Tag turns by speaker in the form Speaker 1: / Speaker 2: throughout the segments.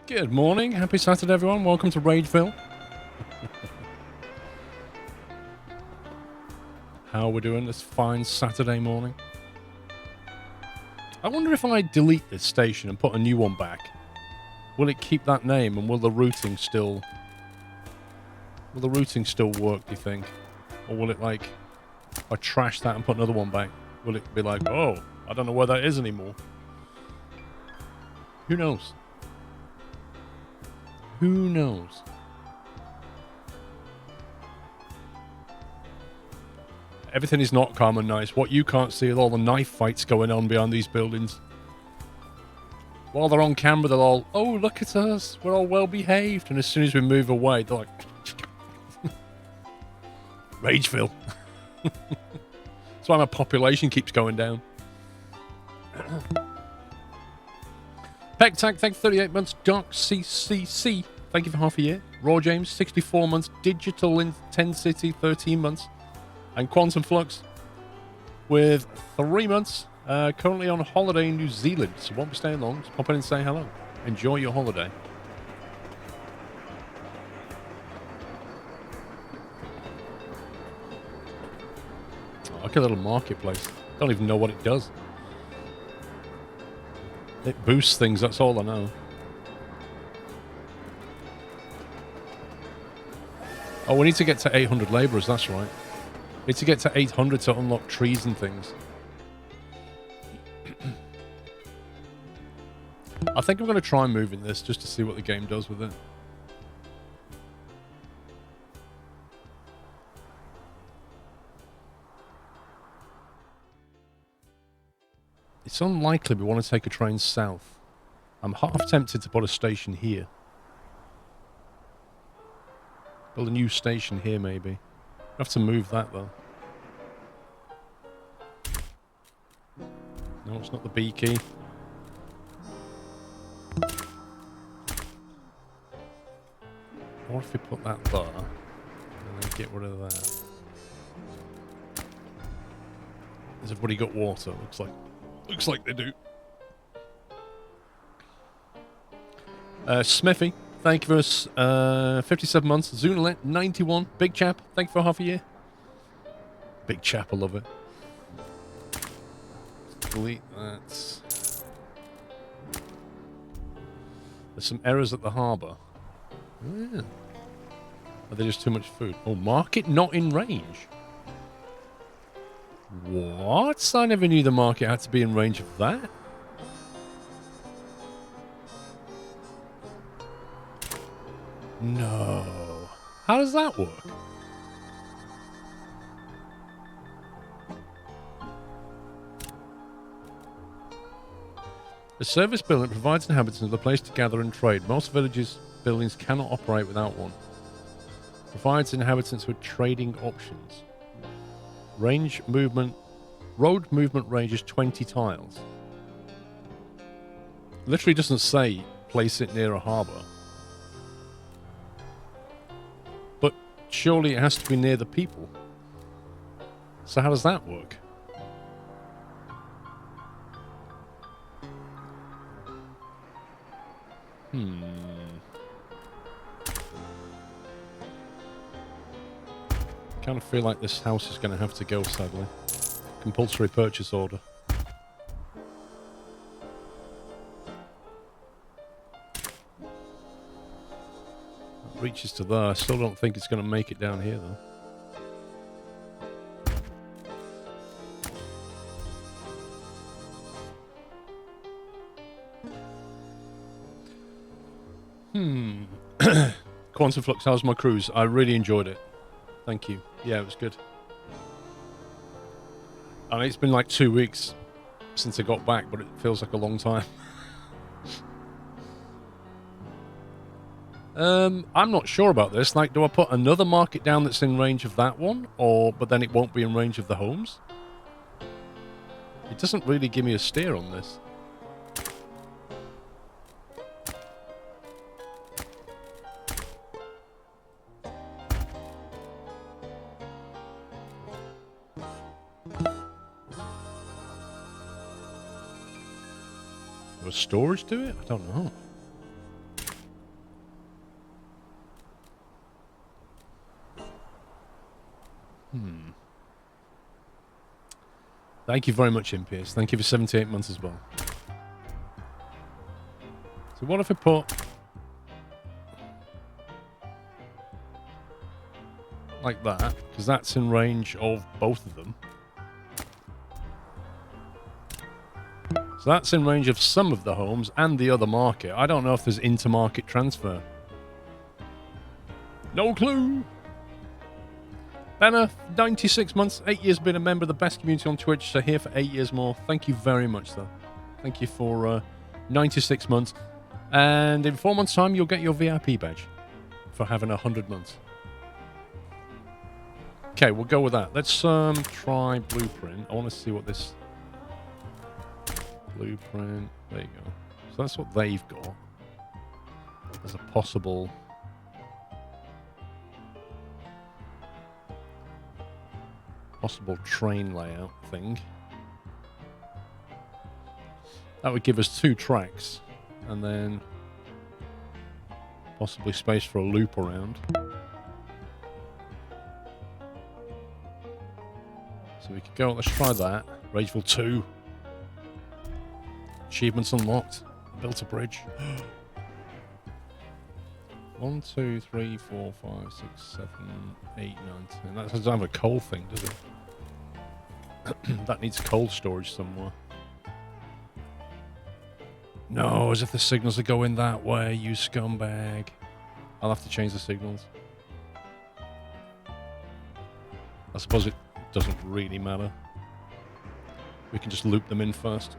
Speaker 1: Good morning. Happy Saturday, everyone. Welcome to Rageville. How are we doing this fine Saturday morning? I wonder if I delete this station and put a new one back, will it keep that name and will the routing still work, do you think? Or will it, like, if I trash that and put another one back, will it be like, oh, I don't know where that is anymore? Who knows? Who knows? Everything is not calm and nice. What you can't see is all the knife fights going on behind these buildings. While they're on camera, they're all, oh, look at us. We're all well behaved. And as soon as we move away, they're like, Rageville. That's why my population keeps going down. Peck Tag, thank you for 38 months. Dark CCC, thank you for half a year. Raw James, 64 months. Digital Intensity, 13 months. And Quantum Flux with 3 months. Currently on holiday in New Zealand, so won't be staying long. Just pop in and say hello. Enjoy your holiday. Oh, like a little marketplace. Don't even know what it does. It boosts things, that's all I know. Oh, we need to get to 800 labourers, that's right. We need to get to 800 to unlock trees and things. I think I'm going to try moving this just to see what the game does with it. It's unlikely we want to take a train south. I'm half tempted to put a station here. Build a new station here, maybe. I have to move that, though. No, it's not the B key. What if we put that there, and then get rid of that? Has everybody got water? Looks like they do. Smithy, thank you for 57 months. Zunalet, 91. Big Chap, thank you for half a year. Big Chap, I love it. Delete that. There's some errors at the harbour. Yeah. Are there just too much food? Oh, market not in range. What? I never knew the market had to be in range of that. No. How does that work? A service building provides inhabitants with a place to gather and trade. Most villages' buildings cannot operate without one. Provides inhabitants with trading options. Road movement range is 20 tiles. Literally doesn't say place it near a harbour. But surely it has to be near the people. So how does that work? Kind of feel like this house is going to have to go, sadly. Compulsory purchase order. It reaches to there. I still don't think it's going to make it down here, though. Quantum Flux, how's my cruise? I really enjoyed it. Thank you. Yeah, it was good. I mean, it's been like 2 weeks since I got back, but it feels like a long time. I'm not sure about this. Like, do I put another market down that's in range of that one? But then it won't be in range of the homes? It doesn't really give me a steer on this. Will storage do it? I don't know. Thank you very much, Impious. Thank you for 78 months as well. So what if I put... like that, because that's in range of both of them. So that's in range of some of the homes and the other market. I don't know if there's inter-market transfer. No clue! Banner, 96 months, 8 years been a member of the best community on Twitch, so here for 8 years more. Thank you very much, though. Thank you for 96 months. And in 4 months' time, you'll get your VIP badge for having 100 months. Okay, we'll go with that. Let's try Blueprint. I want to see what this... Blueprint. There you go. So that's what they've got. There's a possible... train layout thing. That would give us 2 tracks. And then... possibly space for a loop around. So we could go, let's try that. Rageville 2. Achievements unlocked. Built a bridge. 1, 2, 3, 4, 5, 6, 7, 8, 9, 10. That doesn't have a coal thing, does it? That needs cold storage somewhere. No, as if the signals are going that way, you scumbag. I'll have to change the signals. I suppose it doesn't really matter. We can just loop them in first.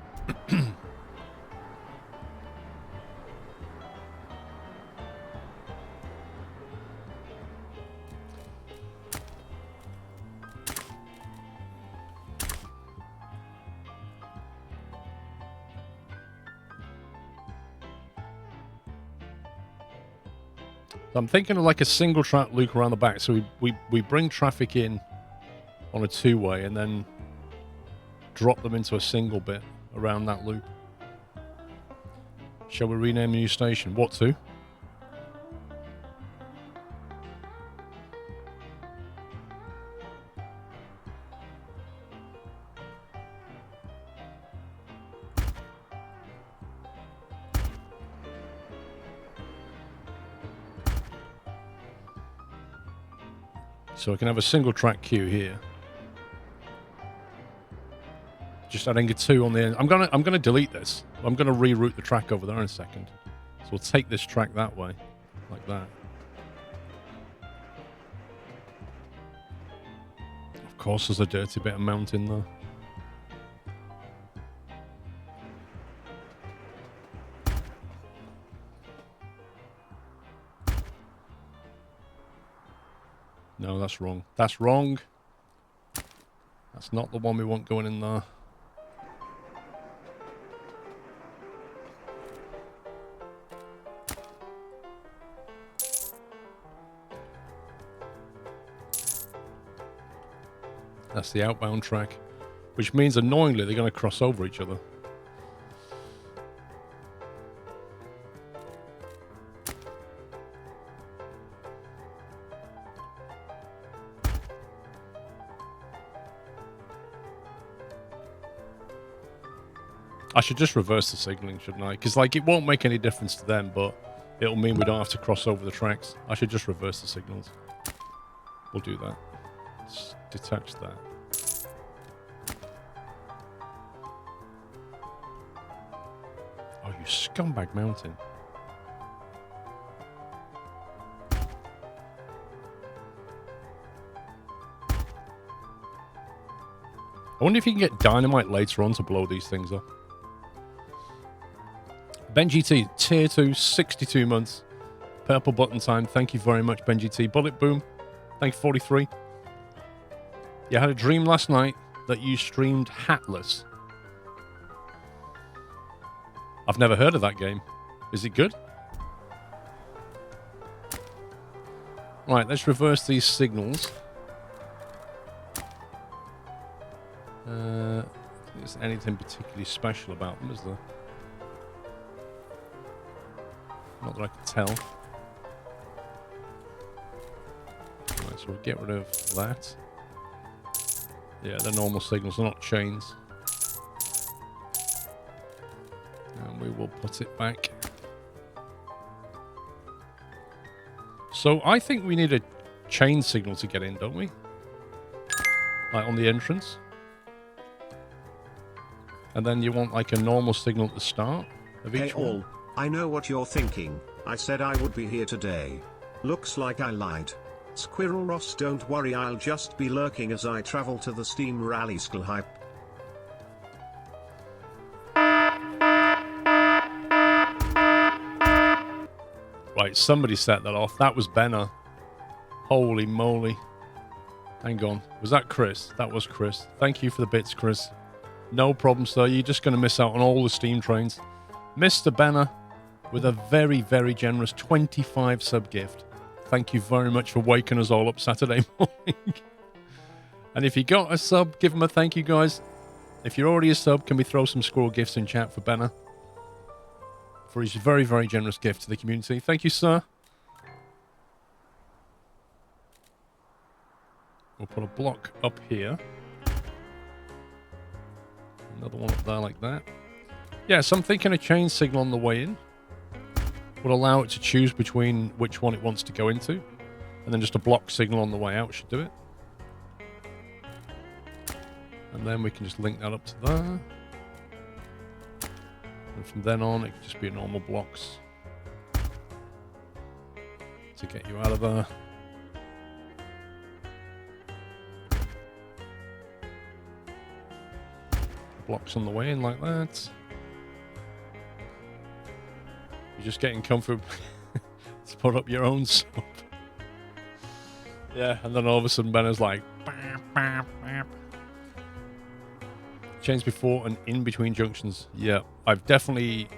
Speaker 1: I'm thinking of like a single track loop around the back. So we bring traffic in on a 2-way and then drop them into a single bit around that loop. Shall we rename the new station? What to? So I can have a single track queue here. Just adding a 2 on the end. I'm gonna delete this. I'm gonna reroute the track over there in a second. So we'll take this track that way, like that. Of course, there's a dirty bit of mountain there. No, that's wrong. That's wrong. That's not the one we want going in there. That's the outbound track, which means annoyingly they're going to cross over each other. I should just reverse the signaling, shouldn't I? Because like it won't make any difference to them, but it'll mean we don't have to cross over the tracks. I should just reverse the signals. We'll do that. Let's detach that. Oh, you scumbag mountain. I wonder if you can get dynamite later on to blow these things up. Ben GT, tier 2, 62 months. Purple button time. Thank you very much, Ben GT. Bullet Boom, thank you, 43. You had a dream last night that you streamed Hatless. I've never heard of that game. Is it good? Right, let's reverse these signals. I don't think there's anything particularly special about them, is there? Not that I can tell. Right, so we'll get rid of that. Yeah, they're normal signals, they're not chains. And we will put it back. So I think we need a chain signal to get in, don't we? Like on the entrance. And then you want like a normal signal at the start of each one.
Speaker 2: All, I know what you're thinking. I said I would be here today. Looks like I lied. Squirrel Ross, don't worry, I'll just be lurking as I travel to the Steam Rally Skill Hype.
Speaker 1: Right, somebody set that off. That was Benner. Holy moly. Hang on. Was that Chris? That was Chris. Thank you for the bits, Chris. No problem, sir. You're just going to miss out on all the Steam trains. Mr. Benner with a very, very generous 25 sub gift. Thank you very much for waking us all up Saturday morning. And if you got a sub, give him a thank you, guys. If you're already a sub, can we throw some squirrel gifts in chat for Benner? For his very, very generous gift to the community. Thank you, sir. We'll put a block up here. Another one up there like that. Yeah, so I'm thinking a chain signal on the way in would allow it to choose between which one it wants to go into. And then just a block signal on the way out should do it. And then we can just link that up to there. And from then on, it could just be normal blocks to get you out of there. Blocks on the way in like that. You're just getting comfortable to put up your own sub. Yeah, and then all of a sudden Benner's like... Bap, bap, bap. Chains before and in between junctions. Yeah, I've definitely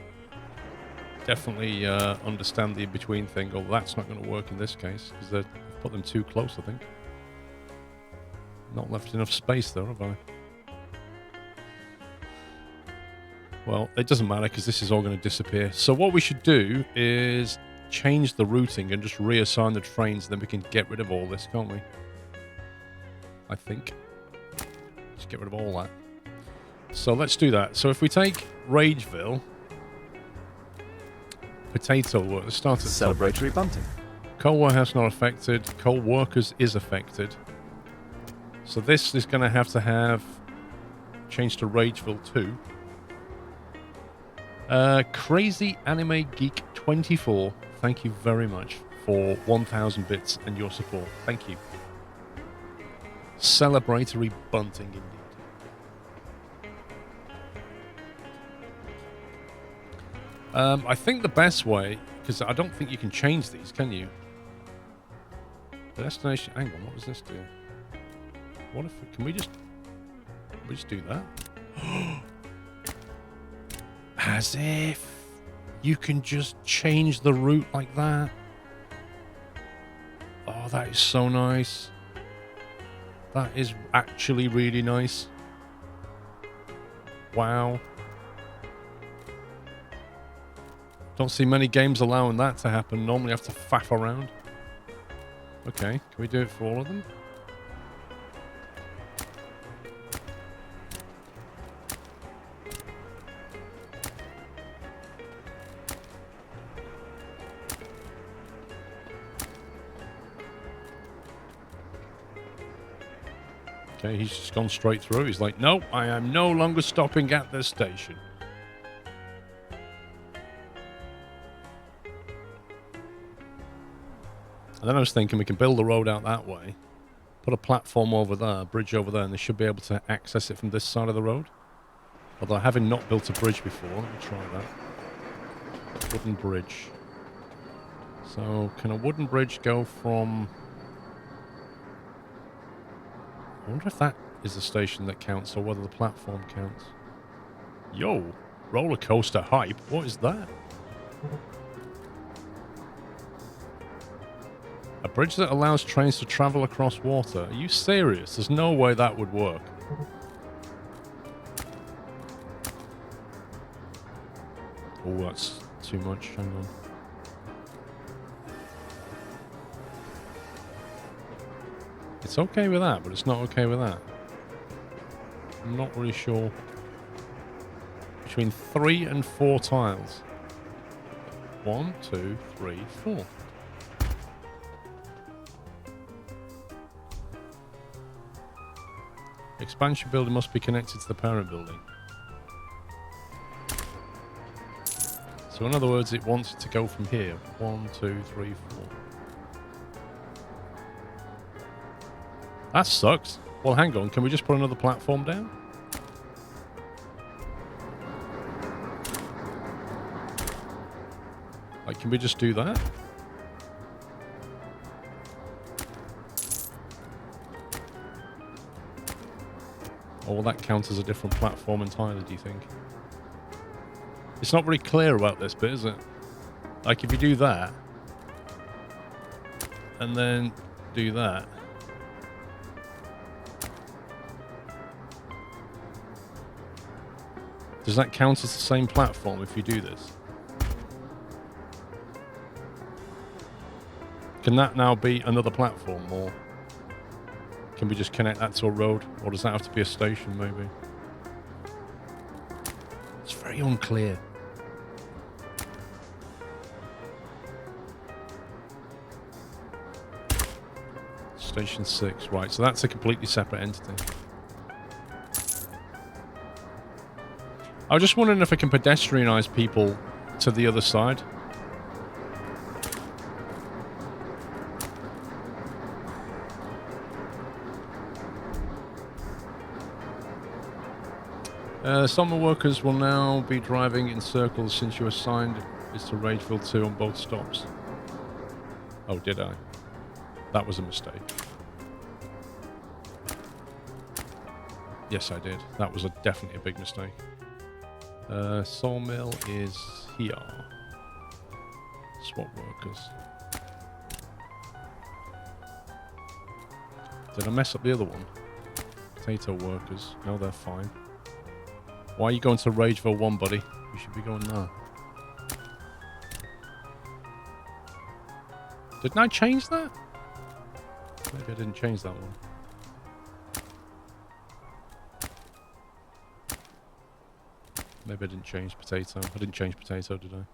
Speaker 1: understand the in-between thing, although that's not going to work in this case, because they've put them too close, I think. Not left enough space though, have I? Well, it doesn't matter because this is all going to disappear. So what we should do is change the routing and just reassign the trains, then we can get rid of all this, can't we? I think. Just get rid of all that. So let's do that. So if we take Rageville, Potato, let's start at
Speaker 3: Celebratory bunting.
Speaker 1: Coal warehouse not affected. Coal workers is affected. So this is going to have changed to Rageville too. Crazy Anime Geek 24, thank you very much for 1,000 bits and your support. Thank you. Celebratory bunting indeed. I think the best way, because I don't think you can change these, can you? The destination. Hang on, what does this do? What if can we just do that? As if you can just change the route like that. Oh, that is so nice. That is actually really nice. Wow. Don't see many games allowing that to happen. Normally you have to faff around. Okay, can we do it for all of them? Okay, he's just gone straight through. He's like, nope, I am no longer stopping at this station. And then I was thinking we can build the road out that way, put a platform over there, a bridge over there, and they should be able to access it from this side of the road. Although having not built a bridge before, let me try that. Wooden bridge. So, can a wooden bridge go from... I wonder if that is the station that counts or whether the platform counts. Yo, roller coaster hype. What is that? A bridge that allows trains to travel across water. Are you serious? There's no way that would work. Oh, that's too much. Hang on. It's okay with that, but it's not okay with that. I'm not really sure. Between 3 and 4 tiles. 1, 2, 3, 4. Expansion building must be connected to the parent building. So in other words, it wants it to go from here. 1, 2, 3, 4. That sucks. Well, hang on. Can we just put another platform down? Like, can we just do that? Or will that count as a different platform entirely, do you think? It's not very clear about this bit, is it? Like, if you do that, and then do that, does that count as the same platform if you do this? Can that now be another platform, or can we just connect that to a road? Or does that have to be a station, maybe? It's very unclear. Station 6, right, so that's a completely separate entity. I was just wondering if I can pedestrianize people to the other side. Summer workers will now be driving in circles since you assigned is to Rageville 2 on both stops. Oh, did I? That was a mistake. Yes, I did. That was definitely a big mistake. Sawmill is here. Swap workers. Did I mess up the other one? Potato workers. No, they're fine. Why are you going to Rageville 1, buddy? You should be going there. Didn't I change that? Maybe I didn't change that one. Maybe I didn't change potato. I didn't change potato, did I?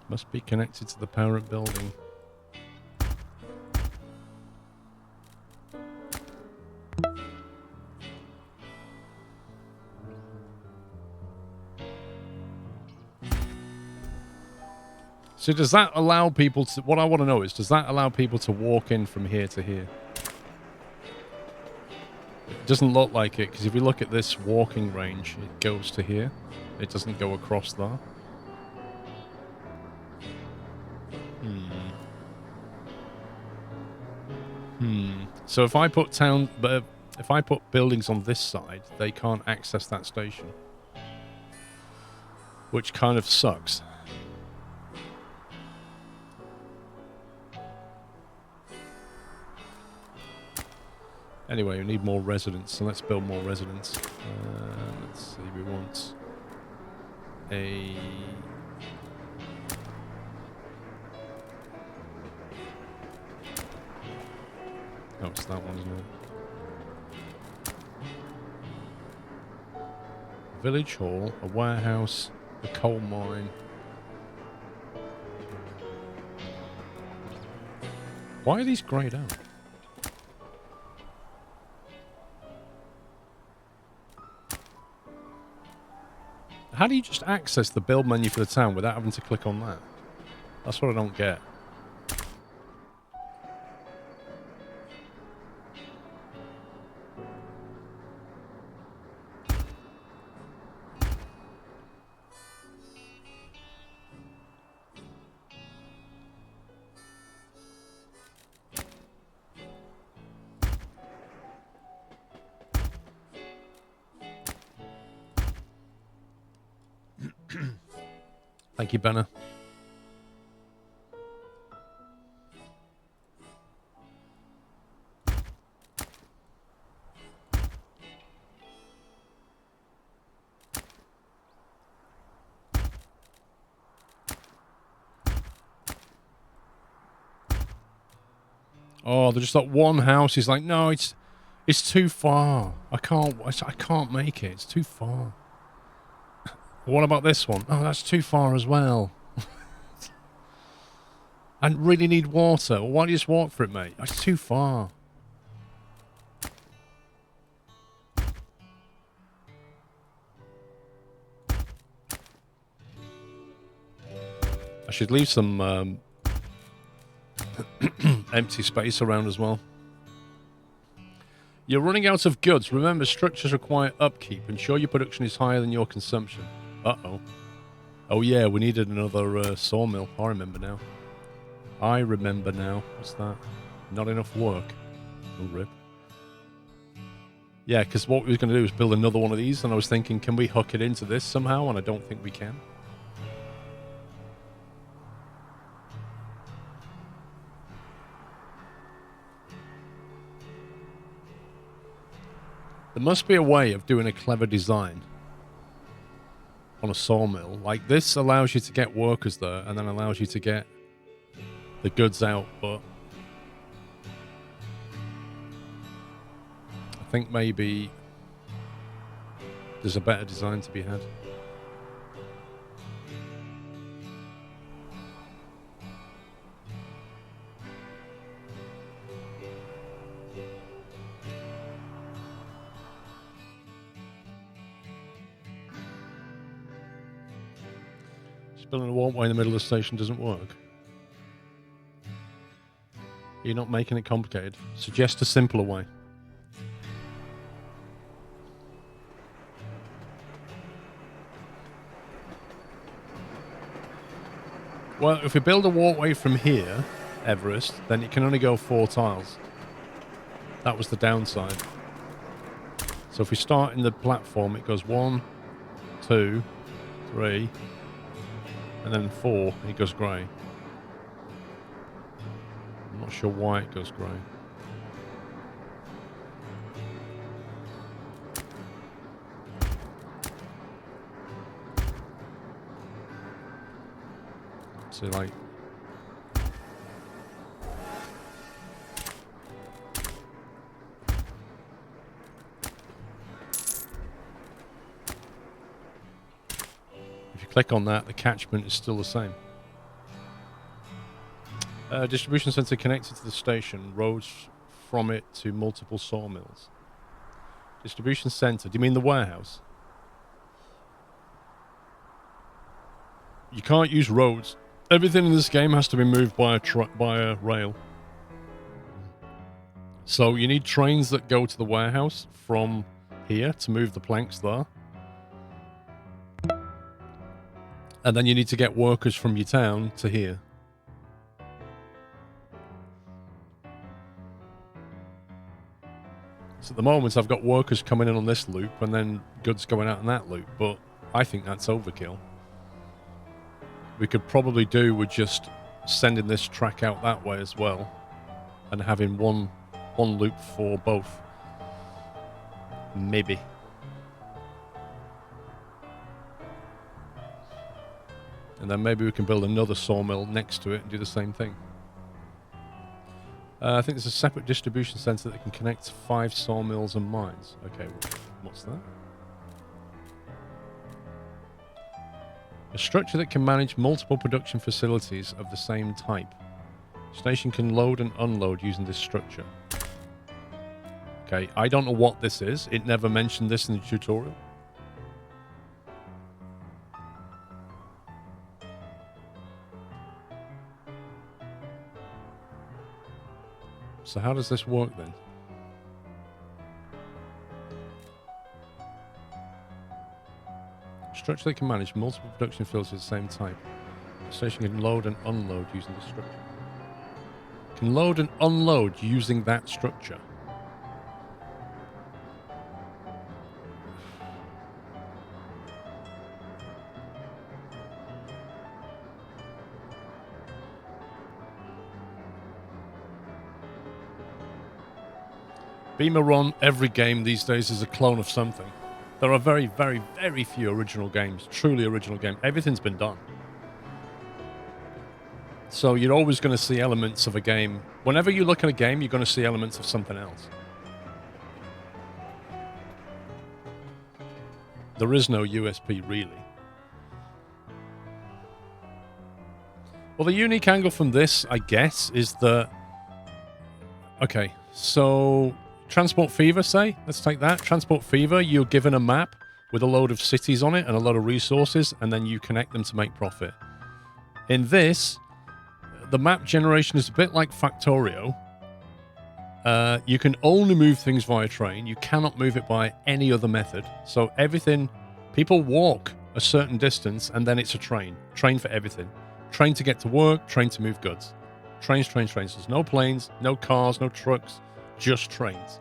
Speaker 1: Must be connected to the parent building. So does that allow people to... What I want to know is, does that allow people to walk in from here to here? It doesn't look like it, because if you look at this walking range, it goes to here. It doesn't go across there. So if I put if I put buildings on this side, they can't access that station, which kind of sucks. Anyway, we need more residents, so let's build more residents. Let's see, we want a... Oh, it's that one, isn't it? Village hall, a warehouse, a coal mine. Why are these greyed out? How do you just access the build menu for the town without having to click on that? That's what I don't get. Thank you, Benna. Oh, there's just that one house. He's like, no, it's too far. I can't make it. It's too far. What about this one? Oh, that's too far as well. I really need water. Well, why don't you just walk for it, mate? It's too far. I should leave some empty space around as well. You're running out of goods. Remember, structures require upkeep. Ensure your production is higher than your consumption. Uh-oh. Oh, yeah, we needed another sawmill. I remember now. What's that? Not enough work. Oh, rip. Yeah, because what we were going to do was build another one of these, and I was thinking, can we hook it into this somehow? And I don't think we can. There must be a way of doing a clever design on a sawmill. Like, this allows you to get workers there, and then allows you to get the goods out, but I think maybe there's a better design to be had. Just building a walkway in the middle of the station doesn't work. You're not making it complicated. Suggest a simpler way. Well, if we build a walkway from here, Everest, then it can only go 4 tiles. That was the downside. So if we start in the platform, it goes 1, 2, 3, and then 4, and it goes grey. I'm not sure why it goes grey. So like, if you click on that, the catchment is still the same. Distribution center connected to the station. Roads from it to multiple sawmills. Distribution center. Do you mean the warehouse? You can't use roads. Everything in this game has to be moved by a rail. So you need trains that go to the warehouse from here to move the planks there. And then you need to get workers from your town to here. So at the moment I've got workers coming in on this loop and then goods going out on that loop, but I think that's overkill. We could probably do with just sending this track out that way as well and having one loop for both. Maybe. And then maybe we can build another sawmill next to it and do the same thing. I think there's a separate distribution center that can connect 5 sawmills and mines. Okay, what's that? A structure that can manage multiple production facilities of the same type. Station can load and unload using this structure. Okay, I don't know what this is. It never mentioned this in the tutorial. So how does this work then? Structure that can manage multiple production fields of the same type. The station can load and unload using the structure. Can load and unload using that structure. Beamer Run, every game these days is a clone of something. There are very, very, very few original games, truly original games. Everything's been done. So you're always going to see elements of a game. Whenever you look at a game, you're going to see elements of something else. There is no USP, really. Well, the unique angle from this, I guess, is that... Okay, so... Transport Fever, say? Let's take that. Transport Fever, you're given a map with a load of cities on it and a lot of resources, and then you connect them to make profit. In this, the map generation is a bit like Factorio. You can only move things via train. You cannot move it by any other method. So everything... People walk a certain distance, and then it's a train. Train for everything. Train to get to work, train to move goods. Trains, trains, trains. There's no planes, no cars, no trucks, just trains.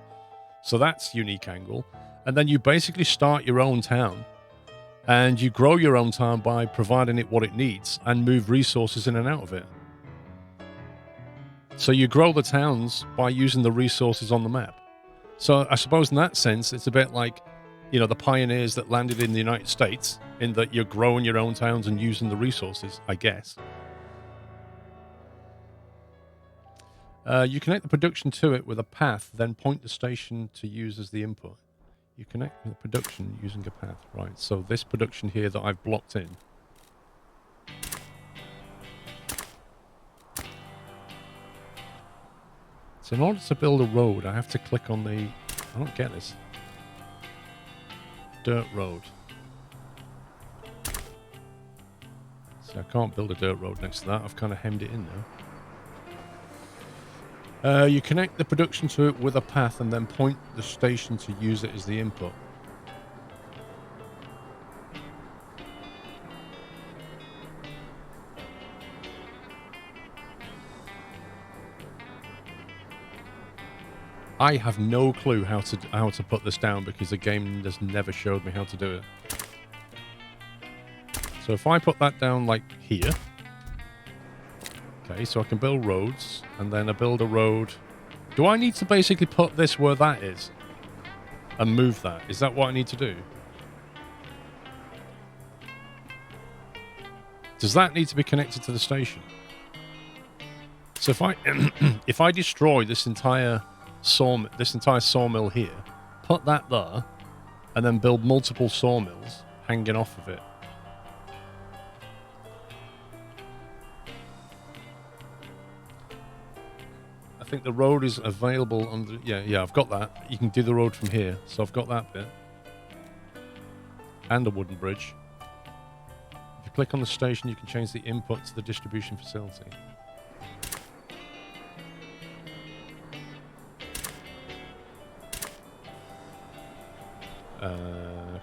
Speaker 1: So that's unique angle. And then you basically start your own town, and you grow your own town by providing it what it needs and move resources in and out of it. So you grow the towns by using the resources on the map. So I suppose in that sense, it's a bit like, you know, the pioneers that landed in the United States, in that you're growing your own towns and using the resources, I guess. You connect the production to it with a path, then point the station to use as the input. You connect the production using a path, right? So this production here that I've blocked in. So in order to build a road, I have to click on the... I don't get this. Dirt road. So I can't build a dirt road next to that. I've kind of hemmed it in now. You connect the production to it with a path and then point the station to use it as the input. I have no clue how to put this down because the game has never showed me how to do it. So if I put that down like here, okay, so I can build roads, and then I build a road. Do I need to basically put this where that is and move that? Is that what I need to do? Does that need to be connected to the station? So if I if I destroy this entire sawmill here, put that there, and then build multiple sawmills hanging off of it. I think the road is available on the... Yeah, I've got that. You can do the road from here. So I've got that bit. And a wooden bridge. If you click on the station, you can change the input to the distribution facility.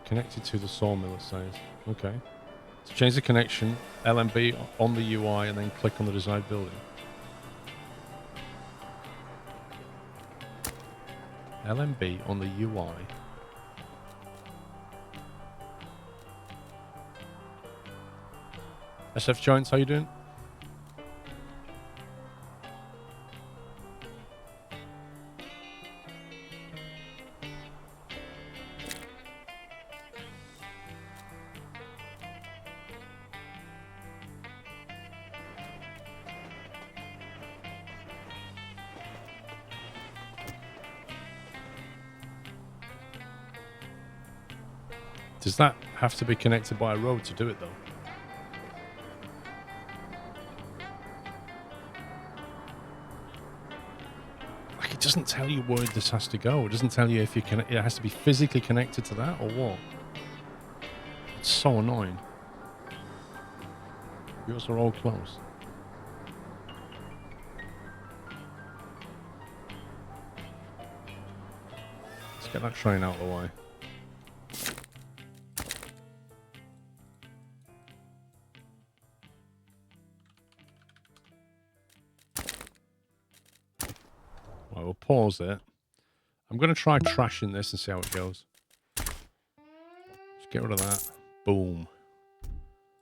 Speaker 1: Connected to the sawmill, it says. Okay. So change the connection, LMB on the UI, and then click on the desired building. LMB on the UI. SF Giants, how you doing? Does that have to be connected by a road to do it, though? Like, it doesn't tell you where this has to go. It doesn't tell you if you can. It has to be physically connected to that or what. It's so annoying. Yours are all close. Let's get that train out of the way. We'll pause it. I'm going to try trashing this and see how it goes. Just get rid of that. Boom.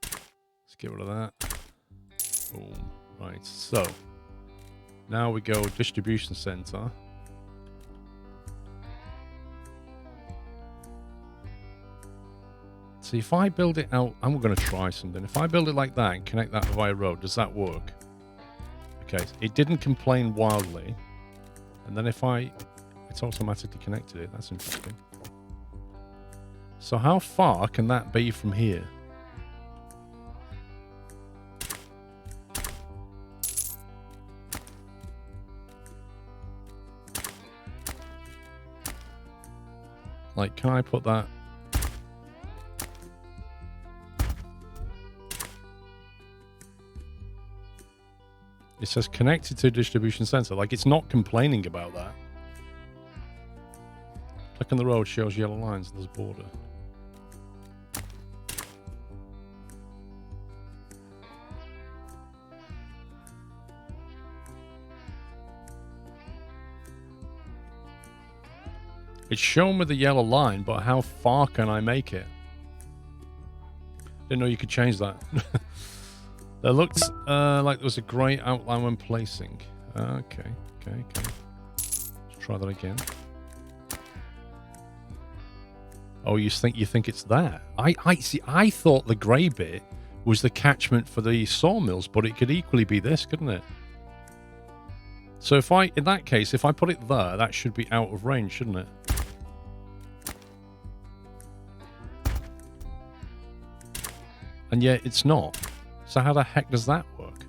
Speaker 1: Let's get rid of that. Boom. Right, so now we go distribution center. See, if I build it out, I'm going to try something. If I build it like that and connect that via road, does that work? Okay, it didn't complain wildly. And then if it's automatically connected it. That's interesting. So how far can that be from here? Like, can I put that? It says connected to distribution center. Like, it's not complaining about that. Click on the road, shows yellow lines. There's a border. It's shown with the yellow line, but how far can I make it? Didn't know you could change that. It looked like there was a grey outline when placing. Okay. Let's try that again. Oh, you think it's that? I see. I thought the grey bit was the catchment for the sawmills, but it could equally be this, couldn't it? So in that case, if I put it there, that should be out of range, shouldn't it? And yet it's not. So how the heck does that work?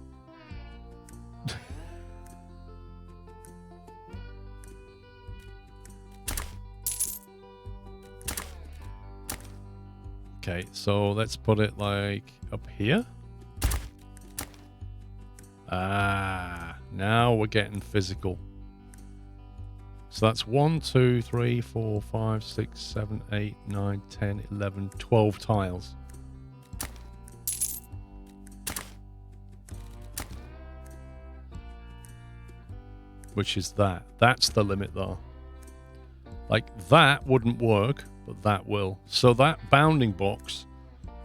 Speaker 1: Okay, so let's put it like up here. Ah, now we're getting physical. So that's 1, 2, 3, 4, 5, 6, 7, 8, 9, 10, 11, 12 tiles. Which is that. That's the limit though. Like, that wouldn't work, but that will. So that bounding box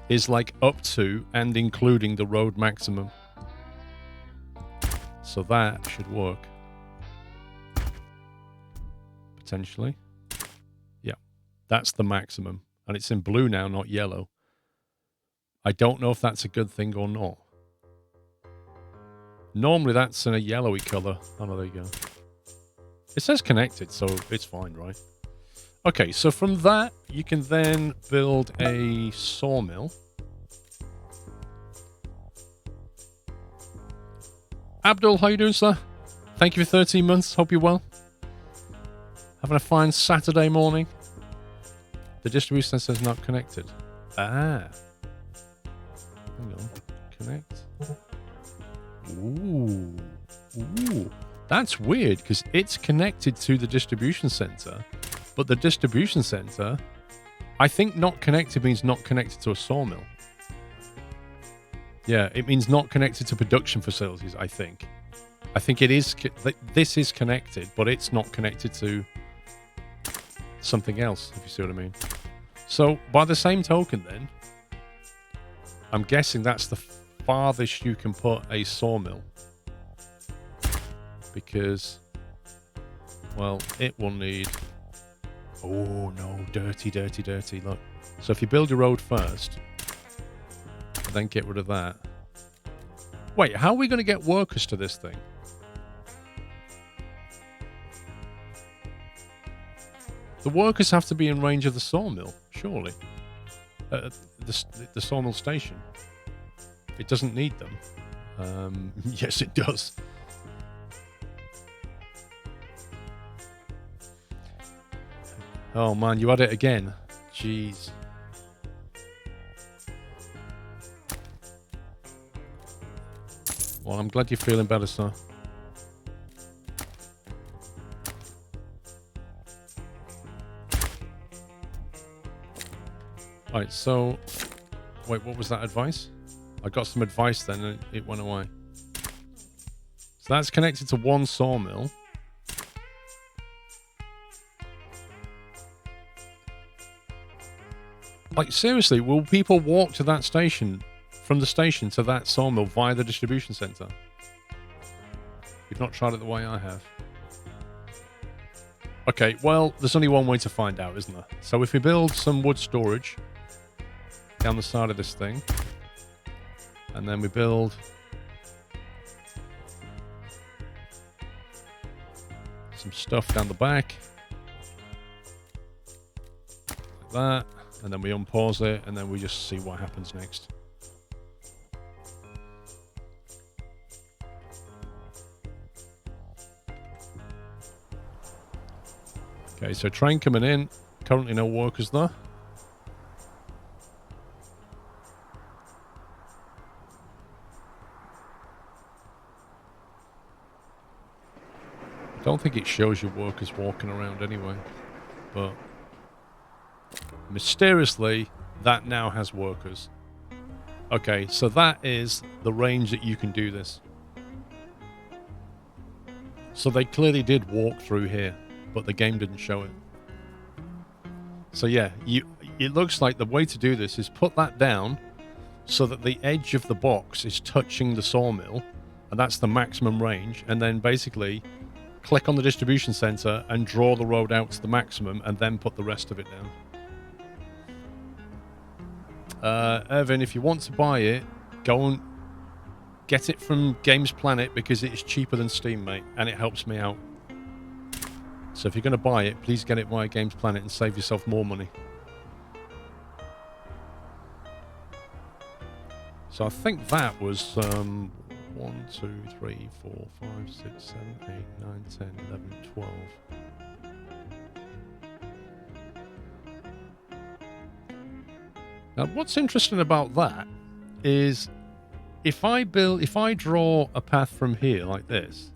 Speaker 1: is like up to and including the road maximum. So that should work. Potentially. Yeah. That's the maximum. And it's in blue now, not yellow. I don't know if that's a good thing or not. Normally that's in a yellowy color. Oh no, there you go. It says connected, so it's fine, right? Okay, so from that, you can then build a sawmill. Abdul, how you doing, sir? Thank you for 13 months. Hope you're well. Having a fine Saturday morning. The distribution center is not connected. Ah. Hang on. Connect. Ooh. That's weird because it's connected to the distribution center, but the distribution center, I think not connected means not connected to a sawmill. Yeah, it means not connected to production facilities, I think. I think it is, this is connected, but it's not connected to something else, if you see what I mean. So by the same token then, I'm guessing that's the farthest you can put a sawmill. Because, well, it will need... Oh, no. Dirty. Look. So if you build your road first, then get rid of that. Wait, how are we going to get workers to this thing? The workers have to be in range of the sawmill, surely. The sawmill station. It doesn't need them. Yes, it does. Oh man, you had it again. Jeez. Well, I'm glad you're feeling better, sir. Right, so... Wait, what was that advice? I got some advice then and it went away. So that's connected to one sawmill. Like, seriously, will people walk to that station, from the station to that sawmill via the distribution center? You've not tried it the way I have. Okay, well, there's only one way to find out, isn't there? So if we build some wood storage, down the side of this thing. And then we build some stuff down the back. Like that. And then we unpause it, and then we just see what happens next. Okay, so train coming in. Currently no workers there. I don't think it shows you workers walking around anyway, but mysteriously that now has workers. Okay, so that is the range that you can do this. So they clearly did walk through here, but the game didn't show it. So yeah, it looks like the way to do this is put that down so that the edge of the box is touching the sawmill, and that's the maximum range, and then basically click on the distribution center and draw the road out to the maximum, and then put the rest of it down. Irvin, if you want to buy it, go and get it from Games Planet because it is cheaper than Steam, mate, and it helps me out. So if you're going to buy it, please get it via Games Planet and save yourself more money. So I think that was 1, 2, 3, 4, 5, 6, 7, 8, 9, 10, 11, 12. Now what's interesting about that is if I draw a path from here like this,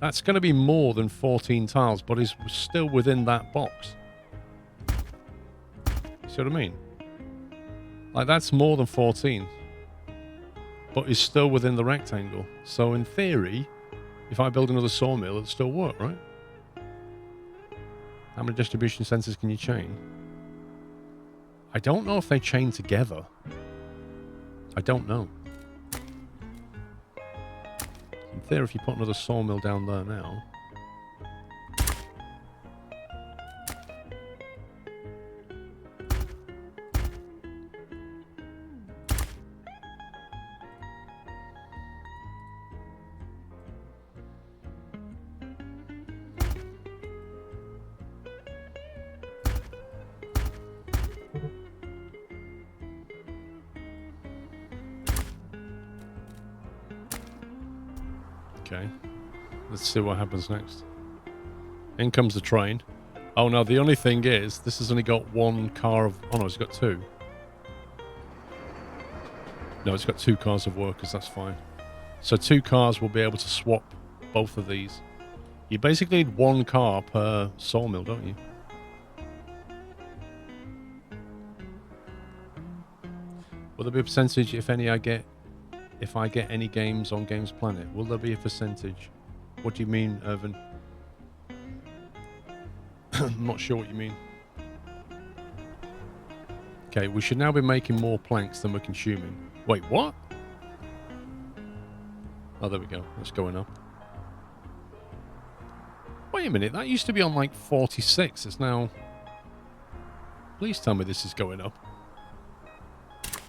Speaker 1: that's going to be more than 14 tiles, but is still within that box. See what I mean? Like that's more than 14, but is still within the rectangle. So in theory, if I build another sawmill, it'll still work, right? How many distribution centers can you chain? I don't know if they chain together. I don't know. In theory, if you put another sawmill down there now... Okay, let's see what happens next. In comes the train. Oh no, the only thing is, this has only got one car of... Oh no, it's got two. No, it's got 2 cars of workers, that's fine. So 2 cars will be able to swap both of these. You basically need 1 car per sawmill, don't you? Will there be a percentage, if any, if I get any games on Games Planet? Will there be a percentage? What do you mean, Irvin? I'm not sure what you mean. Okay, we should now be making more planks than we're consuming. Wait, what? Oh, there we go. That's going up. Wait a minute. That used to be on like 46. It's now... Please tell me this is going up.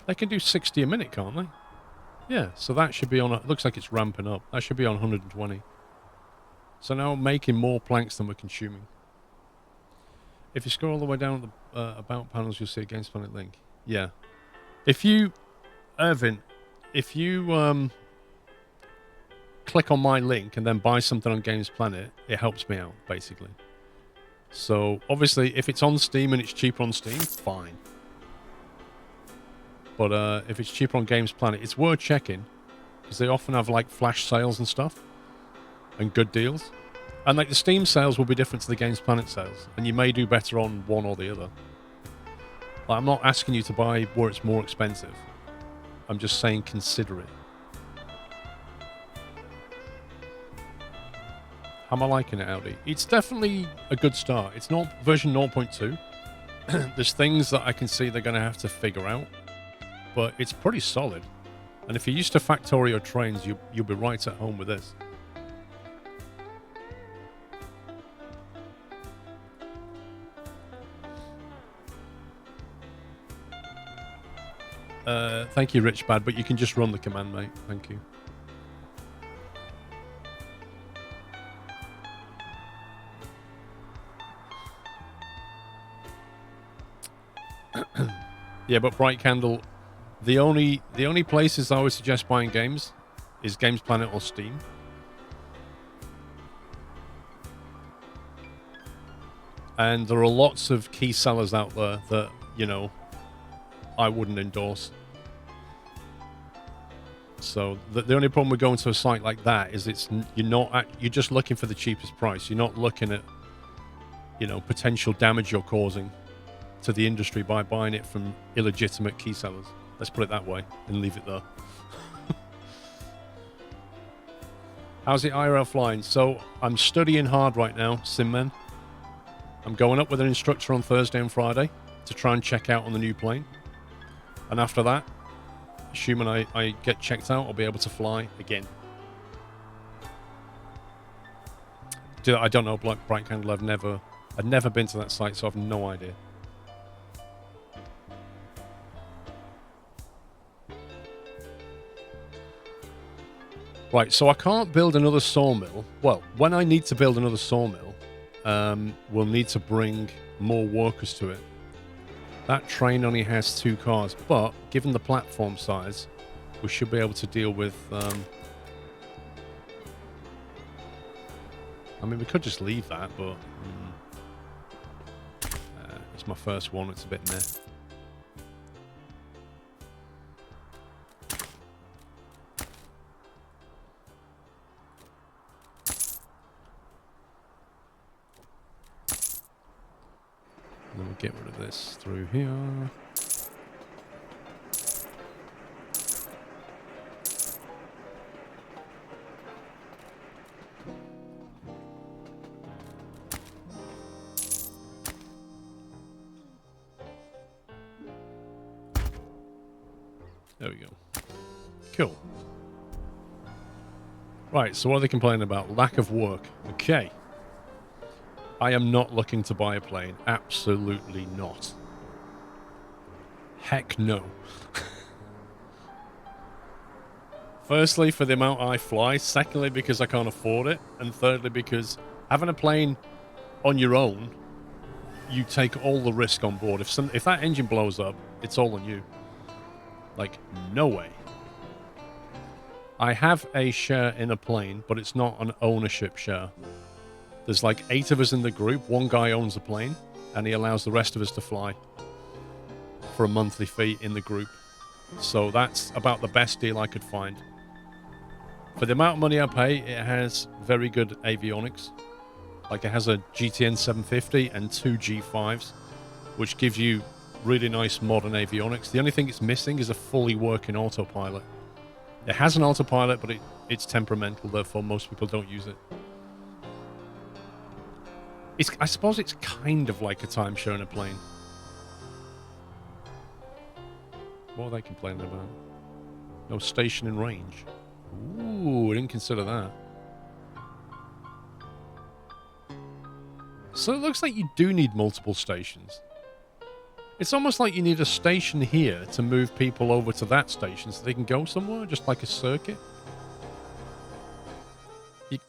Speaker 1: They can do 60 a minute, can't they? Yeah, so that should be on... It looks like it's ramping up. That should be on 120. So now making more planks than we're consuming. If you scroll all the way down at the About panels, you'll see a Games Planet link. Yeah. If you... Irvin, if you click on my link and then buy something on Games Planet, it helps me out, basically. So, obviously, if it's on Steam and it's cheaper on Steam, fine. But if it's cheaper on Games Planet, it's worth checking. Because they often have, like, flash sales and stuff. And good deals. And, like, the Steam sales will be different to the Games Planet sales. And you may do better on one or the other. Like, I'm not asking you to buy where it's more expensive. I'm just saying consider it. How am I liking it, Audi? It's definitely a good start. It's not version 0.2. There's things that I can see they're going to have to figure out. But it's pretty solid. And if you're used to Factorio trains, you'll be right at home with this. Thank you, Rich Bad, but you can just run the command, mate. Thank you. Yeah, but Bright Candle, the only places I would suggest buying games is Games Planet or Steam. And there are lots of key sellers out there that, you know, I wouldn't endorse. So the only problem with going to a site like that is you're just looking for the cheapest price. You're not looking at, you know, potential damage you're causing to the industry by buying it from illegitimate key sellers. Let's put it that way and leave it there. How's it IRL flying? So I'm studying hard right now, Simman. I'm going up with an instructor on Thursday and Friday to try and check out on the new plane. And after that, assuming I get checked out, I'll be able to fly again. I don't know, Bright Candle. I've never been to that site, so I've no idea. Right, so I can't build another sawmill. Well, when I need to build another sawmill, we'll need to bring more workers to it. That train only has 2 cars, but given the platform size, we should be able to deal with... I mean, we could just leave that, but... it's my first one, it's a bit meh. And then we'll get rid of this through here. There we go. Cool. Right, so what are they complaining about? Lack of work. Okay. I am not looking to buy a plane. Absolutely not. Heck no. Firstly, for the amount I fly. Secondly, because I can't afford it. And thirdly, because having a plane on your own, you take all the risk on board. If that engine blows up, it's all on you. Like, no way. I have a share in a plane, but it's not an ownership share. There's like 8 of us in the group. One guy owns the plane, and he allows the rest of us to fly for a monthly fee in the group. So that's about the best deal I could find. For the amount of money I pay, it has very good avionics. Like, it has a GTN 750 and 2 G5s, which gives you really nice modern avionics. The only thing it's missing is a fully working autopilot. It has an autopilot, but it's temperamental, therefore most people don't use it. I suppose it's kind of like a timeshare in a plane. What are they complaining about? No station in range. Ooh, I didn't consider that. So it looks like you do need multiple stations. It's almost like you need a station here to move people over to that station so they can go somewhere, just like a circuit.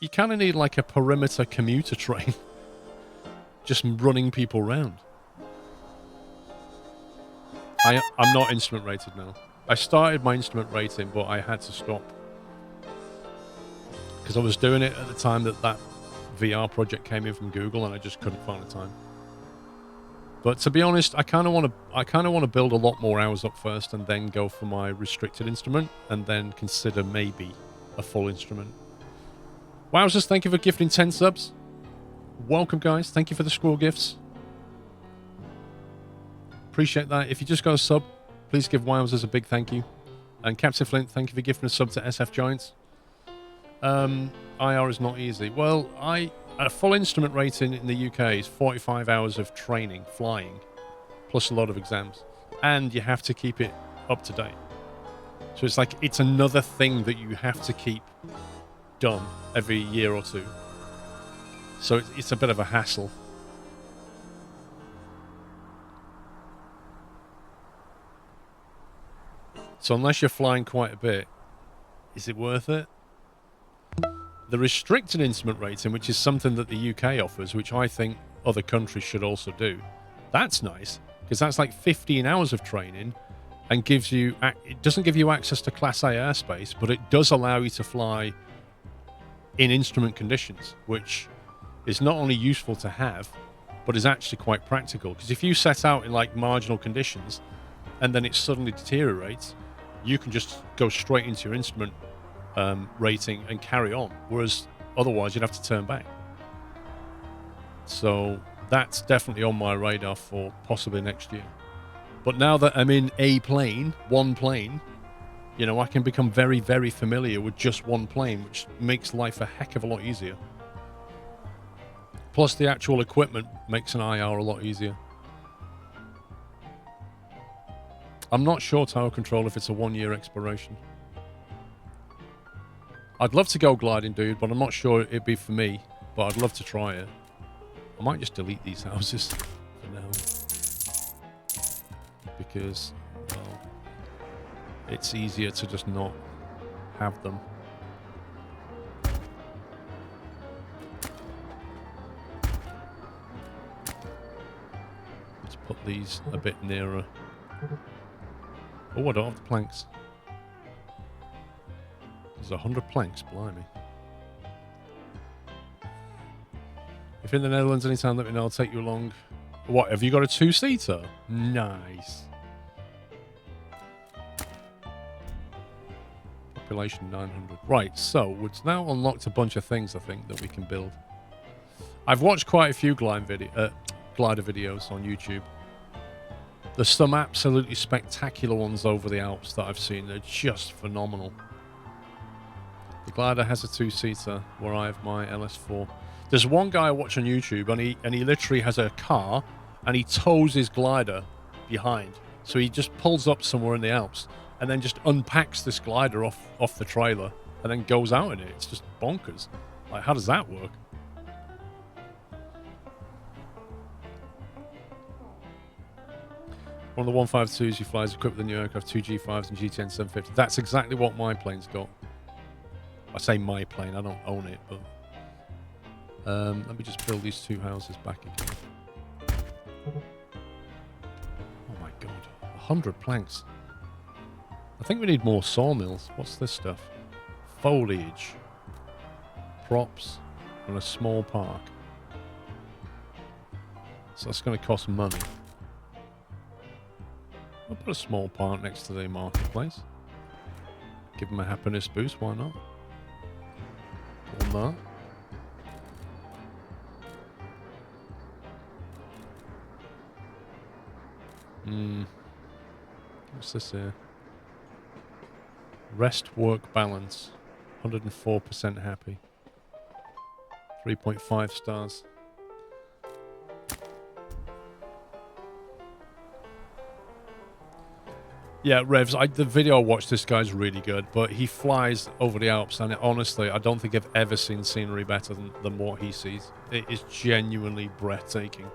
Speaker 1: You kind of need like a perimeter commuter train. Just running people around. I'm not instrument rated now. I started my instrument rating, but I had to stop. Because I was doing it at the time that VR project came in from Google, and I just couldn't find the time. But to be honest, I kind of want to build a lot more hours up first, and then go for my restricted instrument, and then consider maybe a full instrument. Wowzers, thank you for gifting 10 subs. Welcome, guys. Thank you for the squirrel gifts. Appreciate that. If you just got a sub, please give Wowzers a big thank you. And Captain Flint, thank you for gifting a sub to SF Giants. IR is not easy. Well, a full instrument rating in the UK is 45 hours of training, flying, plus a lot of exams. And you have to keep it up to date. So it's like, it's another thing that you have to keep done every year or two. So it's a bit of a hassle. So unless you're flying quite a bit, is it worth it? The restricted instrument rating, which is something that the UK offers, which I think other countries should also do, that's nice, because that's like 15 hours of training and gives you... It doesn't give you access to Class A airspace, but it does allow you to fly in instrument conditions, which is not only useful to have, but is actually quite practical. Because if you set out in like marginal conditions and then it suddenly deteriorates, you can just go straight into your instrument rating and carry on, whereas otherwise you'd have to turn back. So that's definitely on my radar for possibly next year. But now that I'm in a plane, one plane, you know, I can become very, very familiar with just one plane, which makes life a heck of a lot easier. Plus the actual equipment makes an IR a lot easier. I'm not sure, Tower Control, if it's a 1-year expiration. I'd love to go gliding, dude, but I'm not sure it'd be for me. But I'd love to try it. I might just delete these houses for now. Because, well, it's easier to just not have them. Let's put these a bit nearer. Oh, I don't have the planks. There's 100 planks, blimey. If you're in the Netherlands anytime, let me know. I'll take you along. What, have you got a 2-seater? Nice. Population 900. Right, so it's now unlocked a bunch of things, I think, that we can build. I've watched quite a few glider videos on YouTube. There's some absolutely spectacular ones over the Alps that I've seen. They're just phenomenal. The glider has a 2-seater where I have my LS4. There's one guy I watch on YouTube and he literally has a car and he tows his glider behind. So he just pulls up somewhere in the Alps and then just unpacks this glider off the trailer and then goes out in it. It's just bonkers. Like, how does that work? One of the 152s he flies equipped with the new aircraft 2 G5s and GTN 750. That's exactly what my plane's got. I say my plane, I don't own it, but... let me just build these 2 houses back again. Oh my god. 100 planks. I think we need more sawmills. What's this stuff? Foliage. Props. And a small park. So that's going to cost money. I'll put a small park next to the marketplace. Give them a happiness boost, why not? On that. What's this here? Rest work balance. 104% happy. 3.5 stars. Yeah, Revs, the video I watched, this guy's really good, but he flies over the Alps, and honestly, I don't think I've ever seen scenery better than what he sees. It is genuinely breathtaking.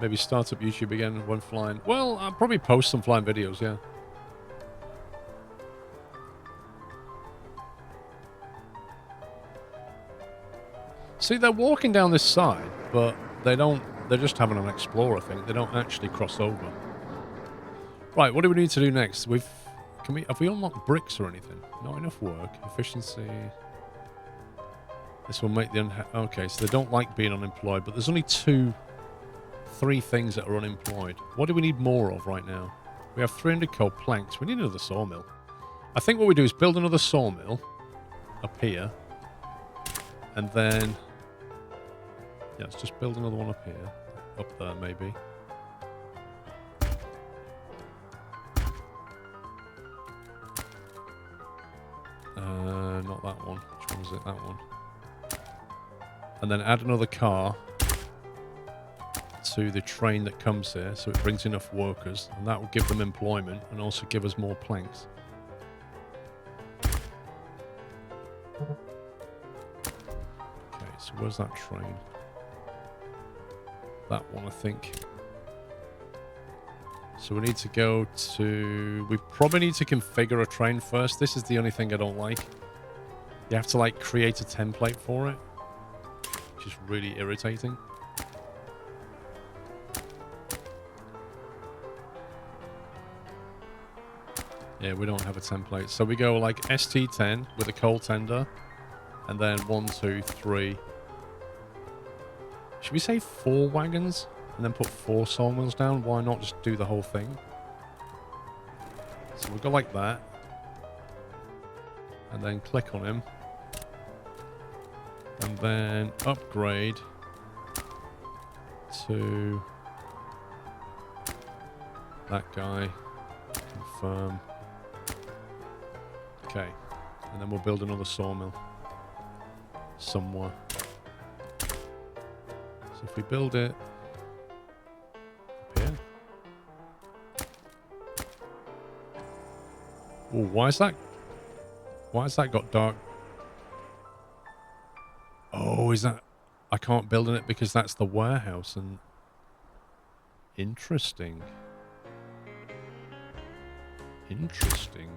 Speaker 1: Maybe start up YouTube again when flying. Well, I'll probably post some flying videos, yeah. See, they're walking down this side, but they don't... They're just having an explore, I think. They don't actually cross over. Right, what do we need to do next? Have we unlocked bricks or anything? Not enough work. Efficiency. This will make the... Okay, so they don't like being unemployed, but there's only 3 things that are unemployed. What do we need more of right now? We have 300 coal planks. We need another sawmill. I think what we do is build another sawmill up here. And then... Yeah, let's just build another one up here. Up there, maybe. Not that one. Which one was it? That one. And then add another car to the train that comes here, so it brings enough workers, and that will give them employment and also give us more planks. Okay, so where's that train? That one, I think. So we need to go to... We probably need to configure a train first. This is the only thing I don't like. You have to, like, create a template for it. Which is really irritating. Yeah, we don't have a template. So we go, like, ST10 with a coal tender. And then 1, 2, 3. Should we say 4 wagons? And then put 4 sawmills down? Why not just do the whole thing? So we'll go like that. And then click on him. And then upgrade to that guy. Confirm. Okay. And then we'll build another sawmill somewhere. So if we build it up here. Oh, why has that got dark? Oh, is that... I can't build in it because that's the warehouse and... Interesting. Interesting.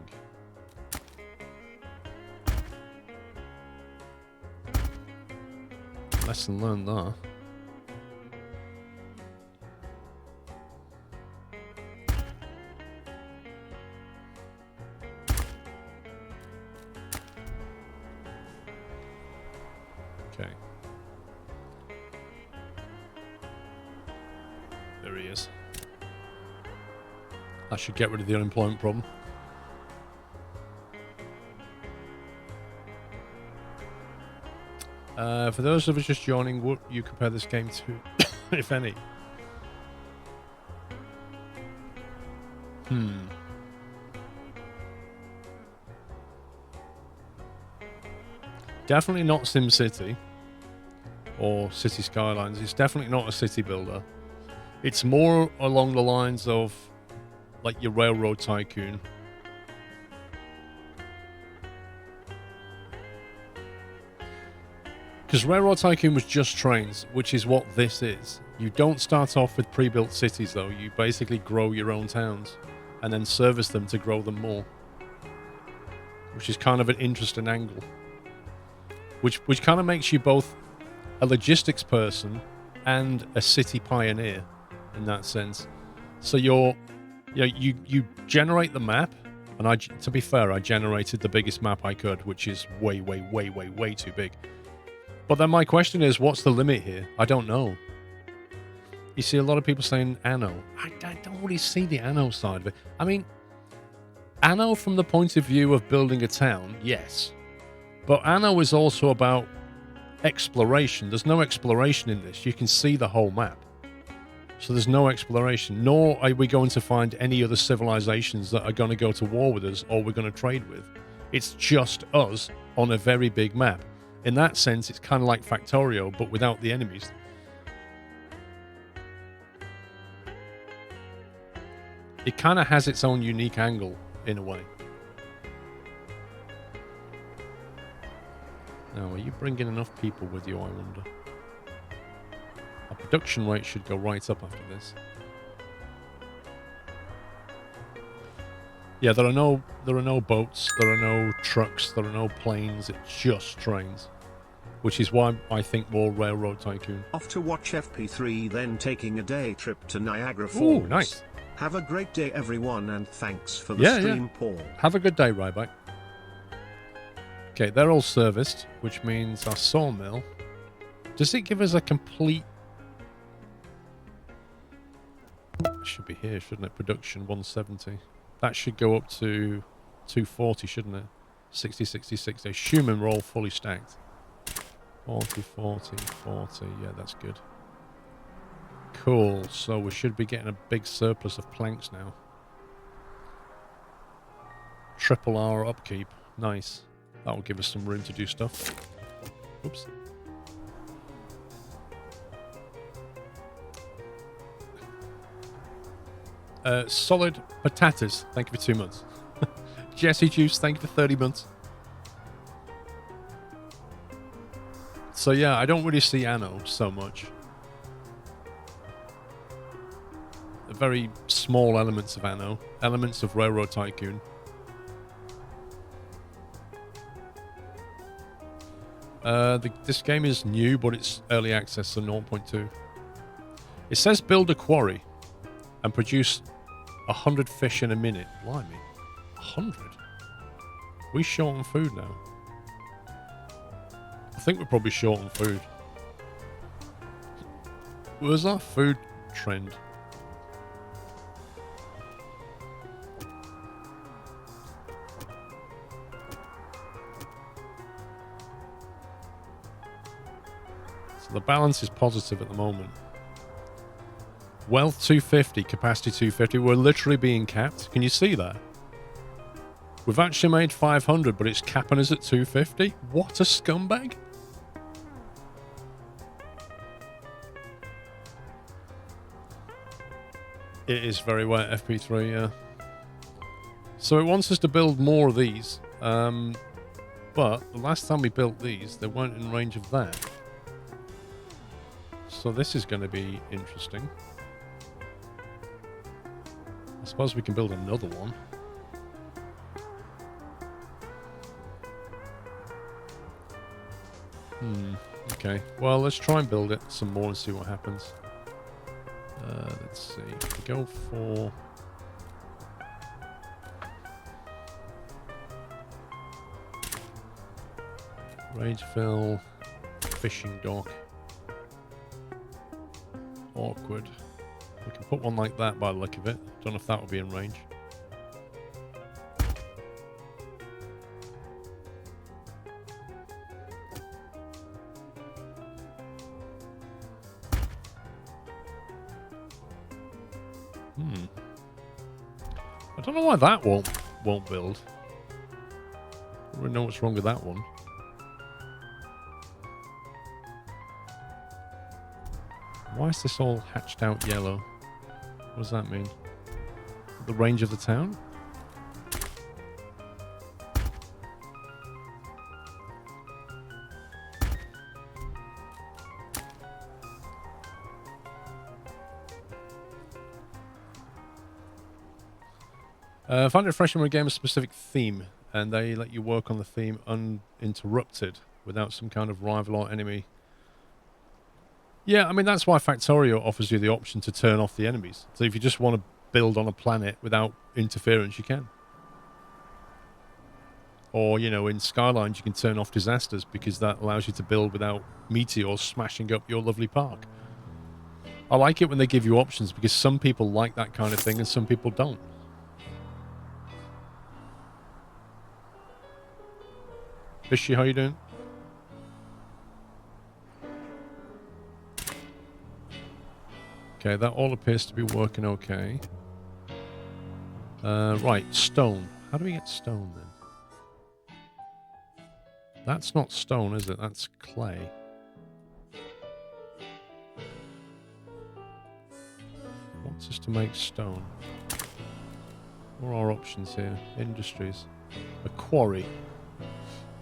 Speaker 1: Lesson learned there. Okay. There he is. That should get rid of the unemployment problem. For those of us just joining, what you compare this game to, if any? Definitely not SimCity or City Skylines. It's definitely not a city builder. It's more along the lines of like your Railroad Tycoon. Because Railroad Tycoon was just trains, which is what this is. You don't start off with pre-built cities, though. You basically grow your own towns and then service them to grow them more. Which is kind of an interesting angle. Which kind of makes you both a logistics person and a city pioneer in that sense. So you generate the map, and to be fair, I generated the biggest map I could, which is way too big. But then my question is, what's the limit here? I don't know. You see a lot of people saying Anno. I don't really see the Anno side of it. I mean, Anno from the point of view of building a town, yes. But Anno is also about exploration. There's no exploration in this. You can see the whole map. So there's no exploration. Nor are we going to find any other civilizations that are going to go to war with us or we're going to trade with. It's just us on a very big map. In that sense, it's kind of like Factorio, but without the enemies. It kind of has its own unique angle, in a way. Now, are you bringing enough people with you, I wonder? Our production rate should go right up after this. Yeah, there are no boats, there are no trucks, there are no planes, it's just trains. Which is why I think more Railroad Tycoon.
Speaker 2: Off to watch FP3, then taking a day trip to Niagara Falls.
Speaker 1: Ooh, nice.
Speaker 2: Have a great day, everyone, and thanks for the stream, Paul.
Speaker 1: Have a good day, Ryback. Okay, they're all serviced, which means our sawmill. Does it give us a complete... It should be here, shouldn't it? Production 170. That should go up to 240, shouldn't it? 60, 60, 60. Assuming we're all fully stacked. 40, 40, 40. Yeah, that's good. Cool. So we should be getting a big surplus of planks now. Triple R upkeep. Nice. That will give us some room to do stuff. Oops. Solid potatoes. Thank you for 2 months. Jesse Juice, thank you for 30 months. So yeah, I don't really see Anno so much. very small elements of Anno, elements of Railroad Tycoon. This game is new, but it's early access, so 0.2. It says build a quarry and produce 100 fish in a minute. Blimey. 100? We short on food now. I think we're probably short on food. Where's our food trend? So the balance is positive at the moment. Wealth 250, capacity 250. We're literally being capped. Can you see that? We've actually made 500, but it's capping us at 250? What a scumbag! It is very wet, FP3, yeah. So it wants us to build more of these. But the last time we built these, they weren't in range of that. So this is going to be interesting. I suppose we can build another one. Okay. Well, let's try and build it some more and see what happens. Let's see. If we go for... Rageville, fishing dock. Awkward. We can put one like that by the look of it. Don't know if that will be in range. I don't know why that won't build. I don't really know what's wrong with that one. Why is this all hatched out yellow? What does that mean? The range of the town? Find it refreshing when a game has a specific theme, and they let you work on the theme uninterrupted, without some kind of rival or enemy. Yeah, I mean, that's why Factorio offers you the option to turn off the enemies. So if you just want to build on a planet without interference, you can. Or, you know, in Skylines, you can turn off disasters, because that allows you to build without meteors smashing up your lovely park. I like it when they give you options, because some people like that kind of thing and some people don't. Fishy, how you doing? Okay, that all appears to be working okay. Right, stone. How do we get stone then? That's not stone, is it? That's clay. Wants us to make stone. What are our options here? Industries. A quarry.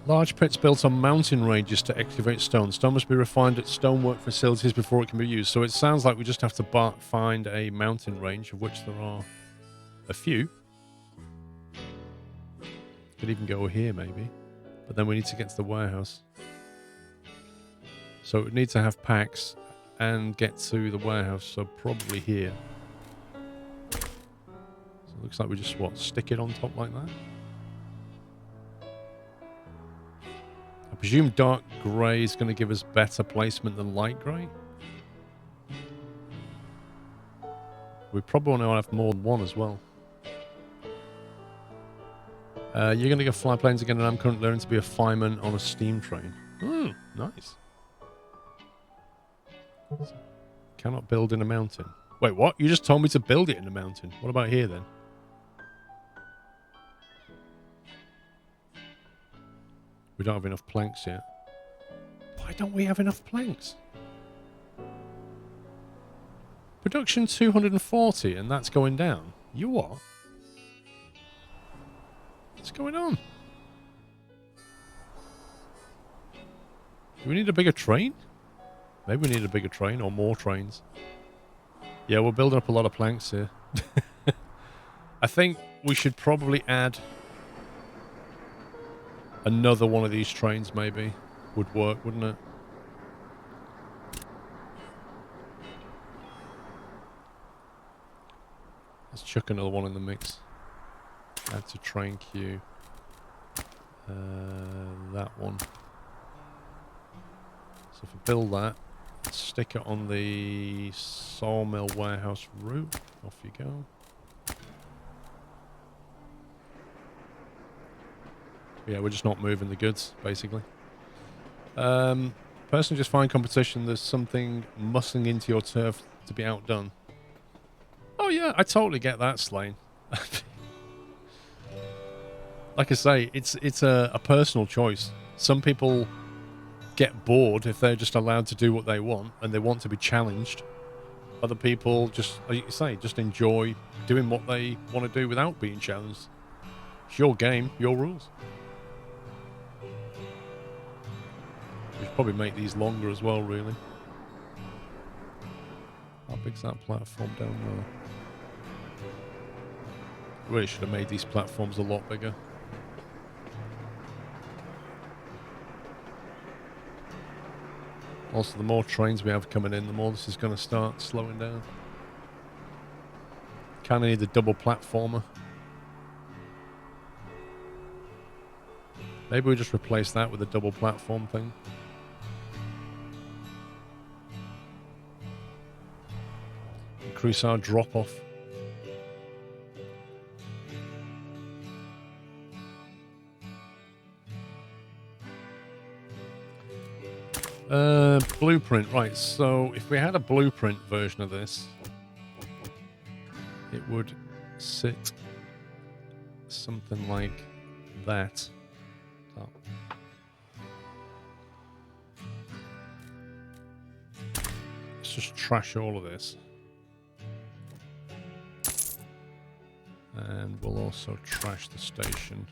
Speaker 1: Large pits built on mountain ranges to excavate stone. Stone must be refined at stonework facilities before it can be used. So it sounds like we just have to find a mountain range, of which there are a few. Could even go here, maybe. But then we need to get to the warehouse. So we need to have packs and get to the warehouse. So probably here. So it looks like we just, what, stick it on top like that? I presume dark grey is going to give us better placement than light grey. We probably want to have more than one as well. You're going to go fly planes again, and I'm currently learning to be a fireman on a steam train. Nice. Cannot build in a mountain. Wait, what? You just told me to build it in a mountain. What about here then? We don't have enough planks yet. Why don't we have enough planks? Production 240, and that's going down. You what? What's going on? Do we need a bigger train? Maybe we need a bigger train or more trains. Yeah, we're building up a lot of planks here. I think we should probably add another one of these trains, maybe. Would work, wouldn't it? Let's chuck another one in the mix. Add to train queue. That one. So if we build that, stick it on the sawmill warehouse route. Off you go. Yeah, we're just not moving the goods, basically. Personally, just find competition. There's something muscling into your turf to be outdone. Oh yeah, I totally get that, Slane. Like I say, it's a personal choice. Some people get bored if they're just allowed to do what they want and they want to be challenged. Other people just, like you say, just enjoy doing what they want to do without being challenged. It's your game, your rules. We should probably make these longer as well, really. How big's that platform down there? Really should have made these platforms a lot bigger. Also, the more trains we have coming in, the more this is going to start slowing down. Kind of need a double platformer. Maybe we just replace that with a double platform thing. Increase our drop-off. Blueprint, right, so if we had a blueprint version of this, it would sit something like that. Oh. Let's just trash all of this. And we'll also trash the station.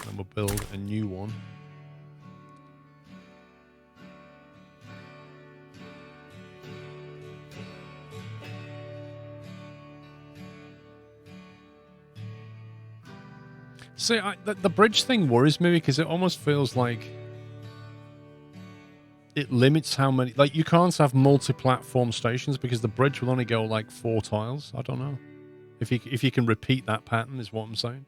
Speaker 1: And we'll build a new one. See, the bridge thing worries me because it almost feels like it limits how many... Like, you can't have multi-platform stations because the bridge will only go, like, 4 tiles. I don't know. If you can repeat that pattern is what I'm saying.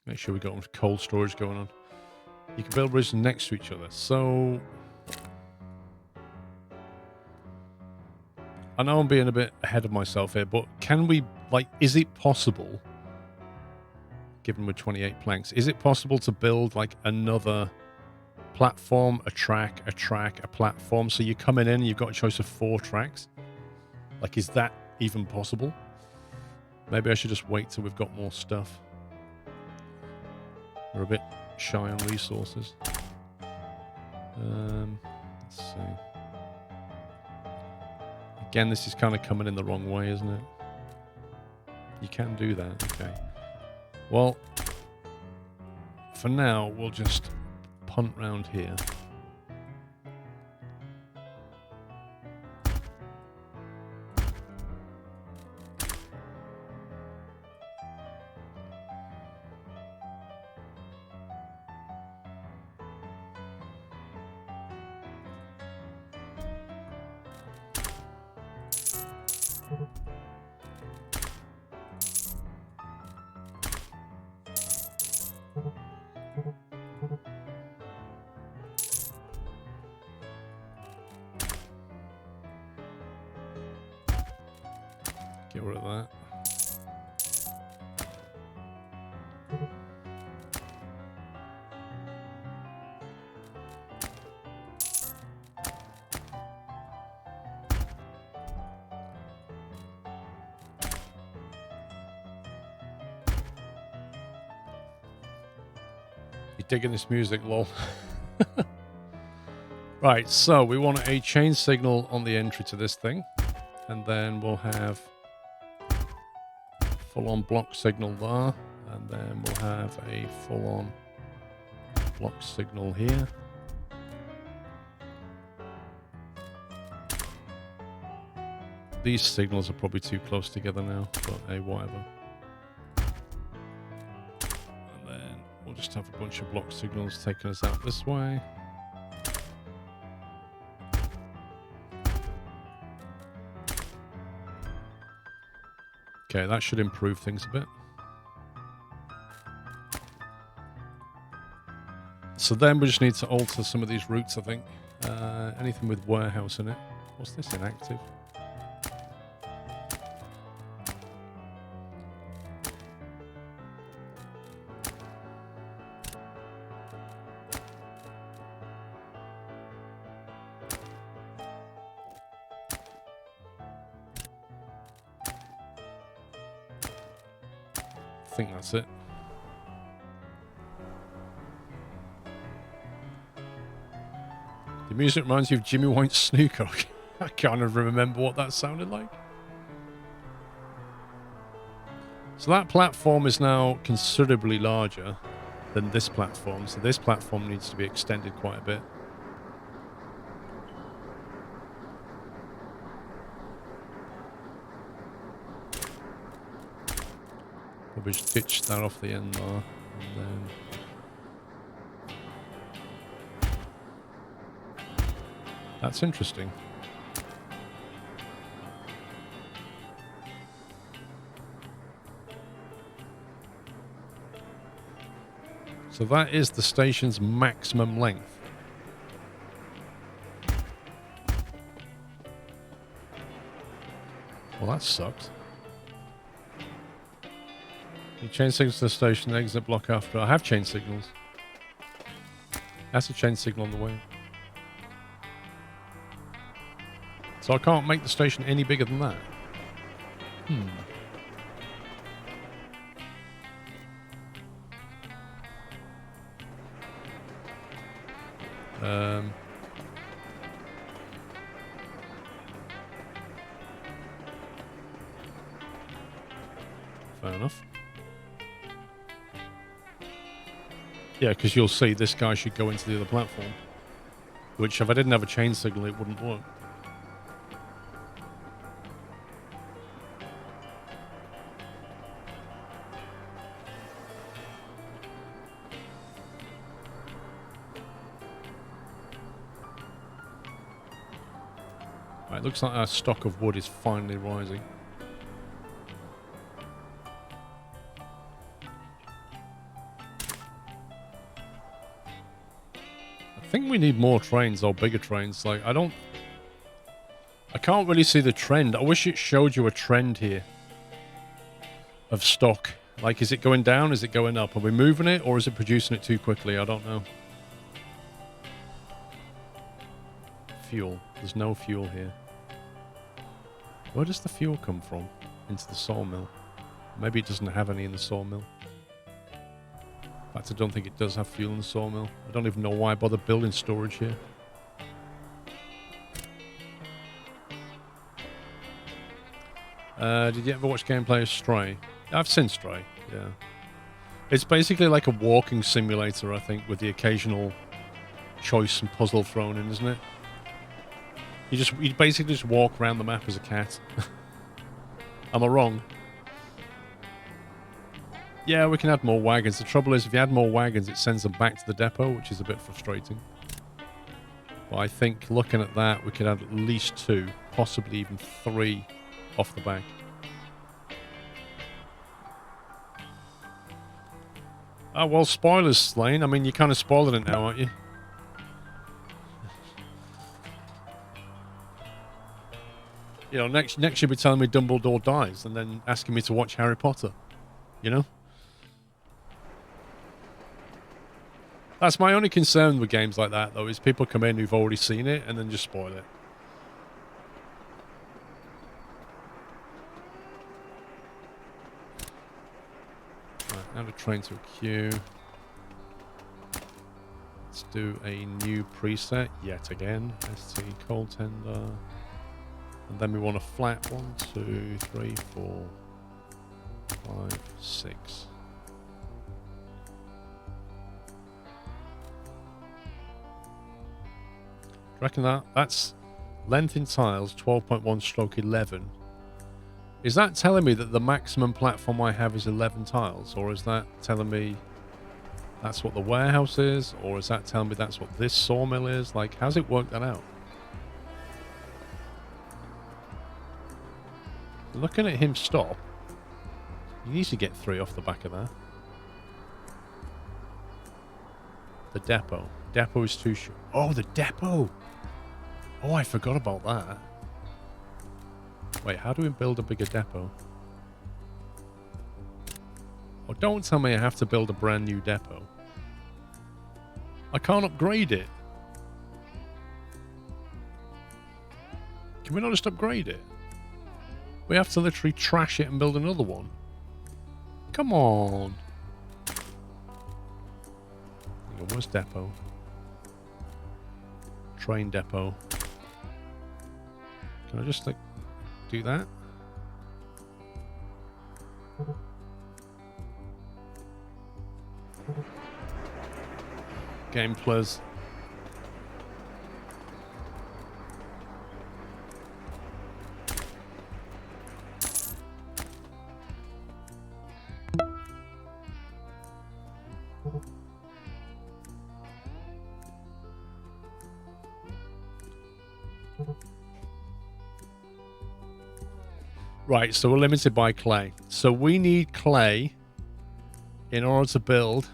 Speaker 1: Make sure we got some cold storage going on. You can build bridges next to each other. So I know I'm being a bit ahead of myself here, but can we, like, is it possible, given we're 28 planks, is it possible to build like another platform, a track, a platform? So you're coming in and you've got a choice of 4 tracks. Like, is that even possible? Maybe I should just wait till we've got more stuff. We're a bit shy on resources. Let's see. Again, this is kind of coming in the wrong way, isn't it? You can do that, okay. Well, for now, we'll just punt round here. Get rid of that. You digging this music, lol. Right, so we want a chain signal on the entry to this thing. And then we'll have full-on block signal there. And then we'll have a full-on block signal here. These signals are probably too close together now, but hey, whatever. And then we'll just have a bunch of block signals taking us out this way. Okay, that should improve things a bit. So then we just need to alter some of these routes, I think. Anything with warehouse in it. What's this, inactive? I think that's it. The music reminds you of Jimmy White's Snooker. I can't even remember what that sounded like. So that platform is now considerably larger than this platform. So this platform needs to be extended quite a bit. Probably just ditch that off the end there. And then... That's interesting. So that is the station's maximum length. Well, that sucks. You chain signals to the station, exit block after. I have chain signals. That's a chain signal on the way. So I can't make the station any bigger than that. Fair enough. Yeah, because you'll see this guy should go into the other platform. Which, if I didn't have a chain signal, it wouldn't work. Right, looks like our stock of wood is finally rising. I think we need more trains or bigger trains. Like, I can't really see the trend. I wish it showed you a trend here of stock. Like, is it going down? Is it going up? Are we moving it or is it producing it too quickly? I don't know. Fuel. There's no fuel here. Where does the fuel come from? Into the sawmill. Maybe it doesn't have any in the sawmill. In fact, I don't think it does have fuel in the sawmill. I don't even know why I bother building storage here. Did you ever watch gameplay of Stray? I've seen Stray, yeah. It's basically like a walking simulator, I think, with the occasional choice and puzzle thrown in, isn't it? You basically just walk around the map as a cat. Am I wrong? Yeah, we can add more wagons. The trouble is, if you add more wagons, it sends them back to the depot, which is a bit frustrating. But I think, looking at that, we could add at least 2, possibly even 3 off the back. Oh, well, spoilers, Slane. I mean, you're kind of spoiling it now, aren't you? You know, next you'll be telling me Dumbledore dies and then asking me to watch Harry Potter. You know? That's my only concern with games like that, though, is people come in who've already seen it and then just spoil it. Right, add a train to a queue. Let's do a new preset yet again. ST coal tender. And then we want a flat 1, 2, 3, 4, 5, 6. Reckon that's length in tiles 12.1 stroke 11. Is that telling me that the maximum platform I have is 11 tiles, or is that telling me that's what the warehouse is, or is that telling me that's what this sawmill is? Like, how's it work that out? Looking at him stop, he needs to get 3 off the back of that. The depot. Depot is too short. Oh, the depot! Oh, I forgot about that. Wait, how do we build a bigger depot? Oh, don't tell me I have to build a brand new depot. I can't upgrade it. Can we not just upgrade it? We have to literally trash it and build another one. Come on. Hang on, where's depot? Train depot. Can I just, like, do that? Game plus. Right, so we're limited by clay. So we need clay in order to build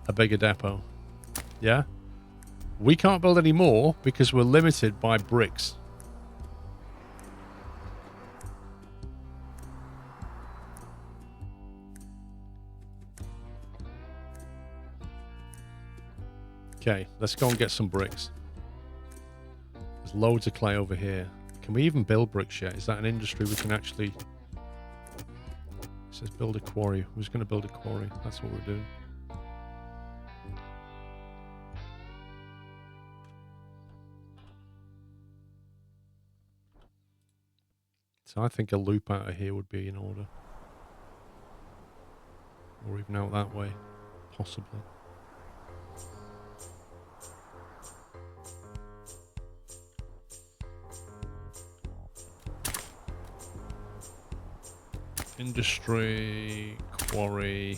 Speaker 1: a bigger depot. Yeah? We can't build any more because we're limited by bricks. Okay, let's go and get some bricks. There's loads of clay over here. Can we even build bricks yet? Is that an industry we can actually... It says build a quarry. Who's going to build a quarry? That's what we're doing. So I think a loop out of here would be in order. Or even out that way. Possibly. Industry, quarry.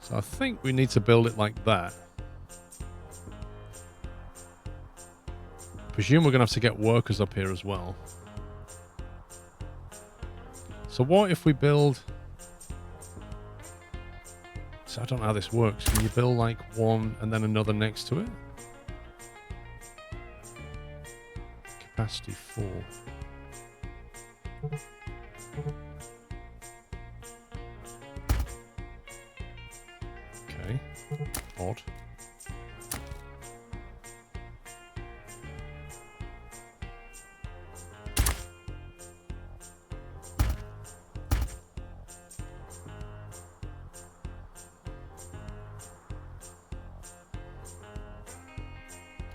Speaker 1: So I think we need to build it like that. Presume we're going to have to get workers up here as well. So what if we build... So I don't know how this works. Can you build like one and then another next to it? Capacity 4. Okay. Odd.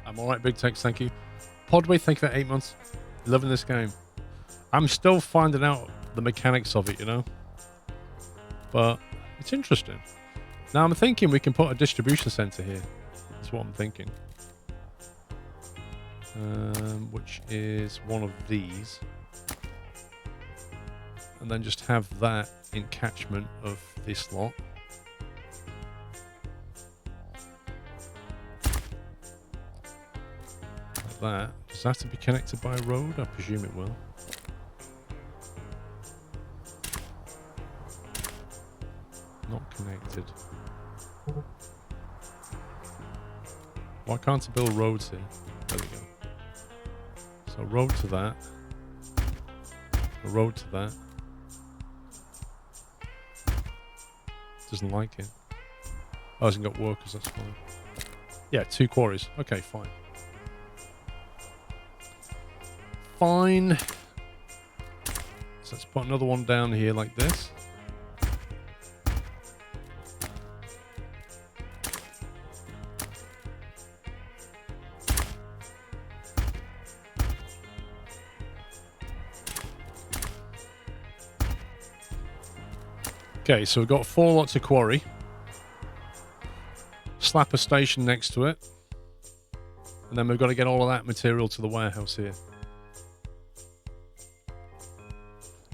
Speaker 1: I'm alright, Big Tex, thank you. Podway, thank you for 8 months. Loving this game. I'm still finding out the mechanics of it, you know? But it's interesting. Now I'm thinking we can put a distribution center here. That's what I'm thinking. Which is one of these. And then just have that in catchment of this lot. That. Does that have to be connected by a road? I presume it will. Not connected. Why can't I build roads here? There we go. So a road to that. A road to that. Doesn't like it. Oh, hasn't got workers, that's fine. Yeah, 2 quarries. Okay, fine. Fine. So let's put another one down here like this. Okay, so we've got 4 lots of quarry. Slap a station next to it. And then we've got to get all of that material to the warehouse here.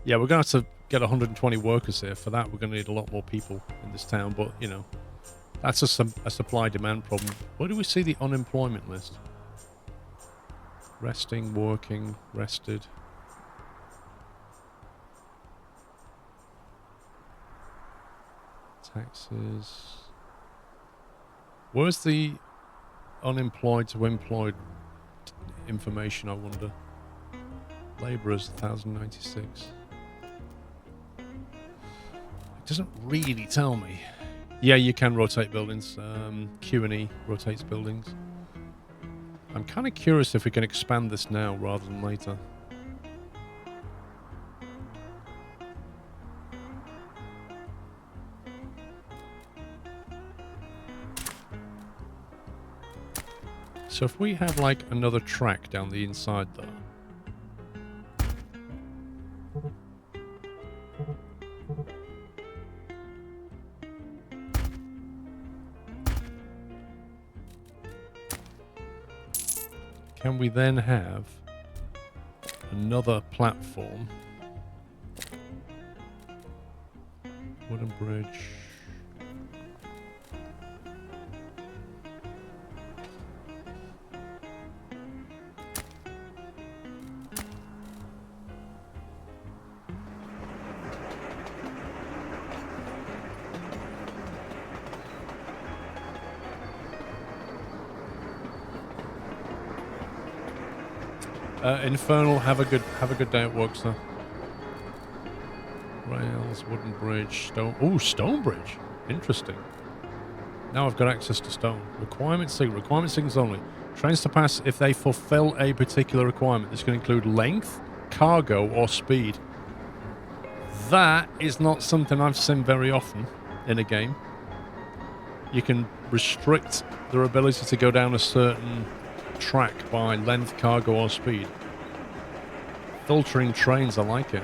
Speaker 1: Yeah, we're going to have to get 120 workers here. For that, we're going to need a lot more people in this town. But, you know, that's a supply-demand problem. Where do we see the unemployment list? Resting, working, rested. Taxes. Where's the unemployed to employed information, I wonder? Labourers, 1,096. It doesn't really tell me. Yeah, you can rotate buildings. Q&E rotates buildings. I'm kind of curious if we can expand this now rather than later. So if we have like another track down the inside there. Can we then have another platform? Wooden bridge. Infernal, have a good day at work, sir. Rails, wooden bridge, stone. Oh, stone bridge. Interesting. Now I've got access to stone. Requirement signals only. Trains to pass if they fulfill a particular requirement. This can include length, cargo, or speed. That is not something I've seen very often in a game. You can restrict their ability to go down a certain track by length, cargo, or speed. Filtering trains, I like it.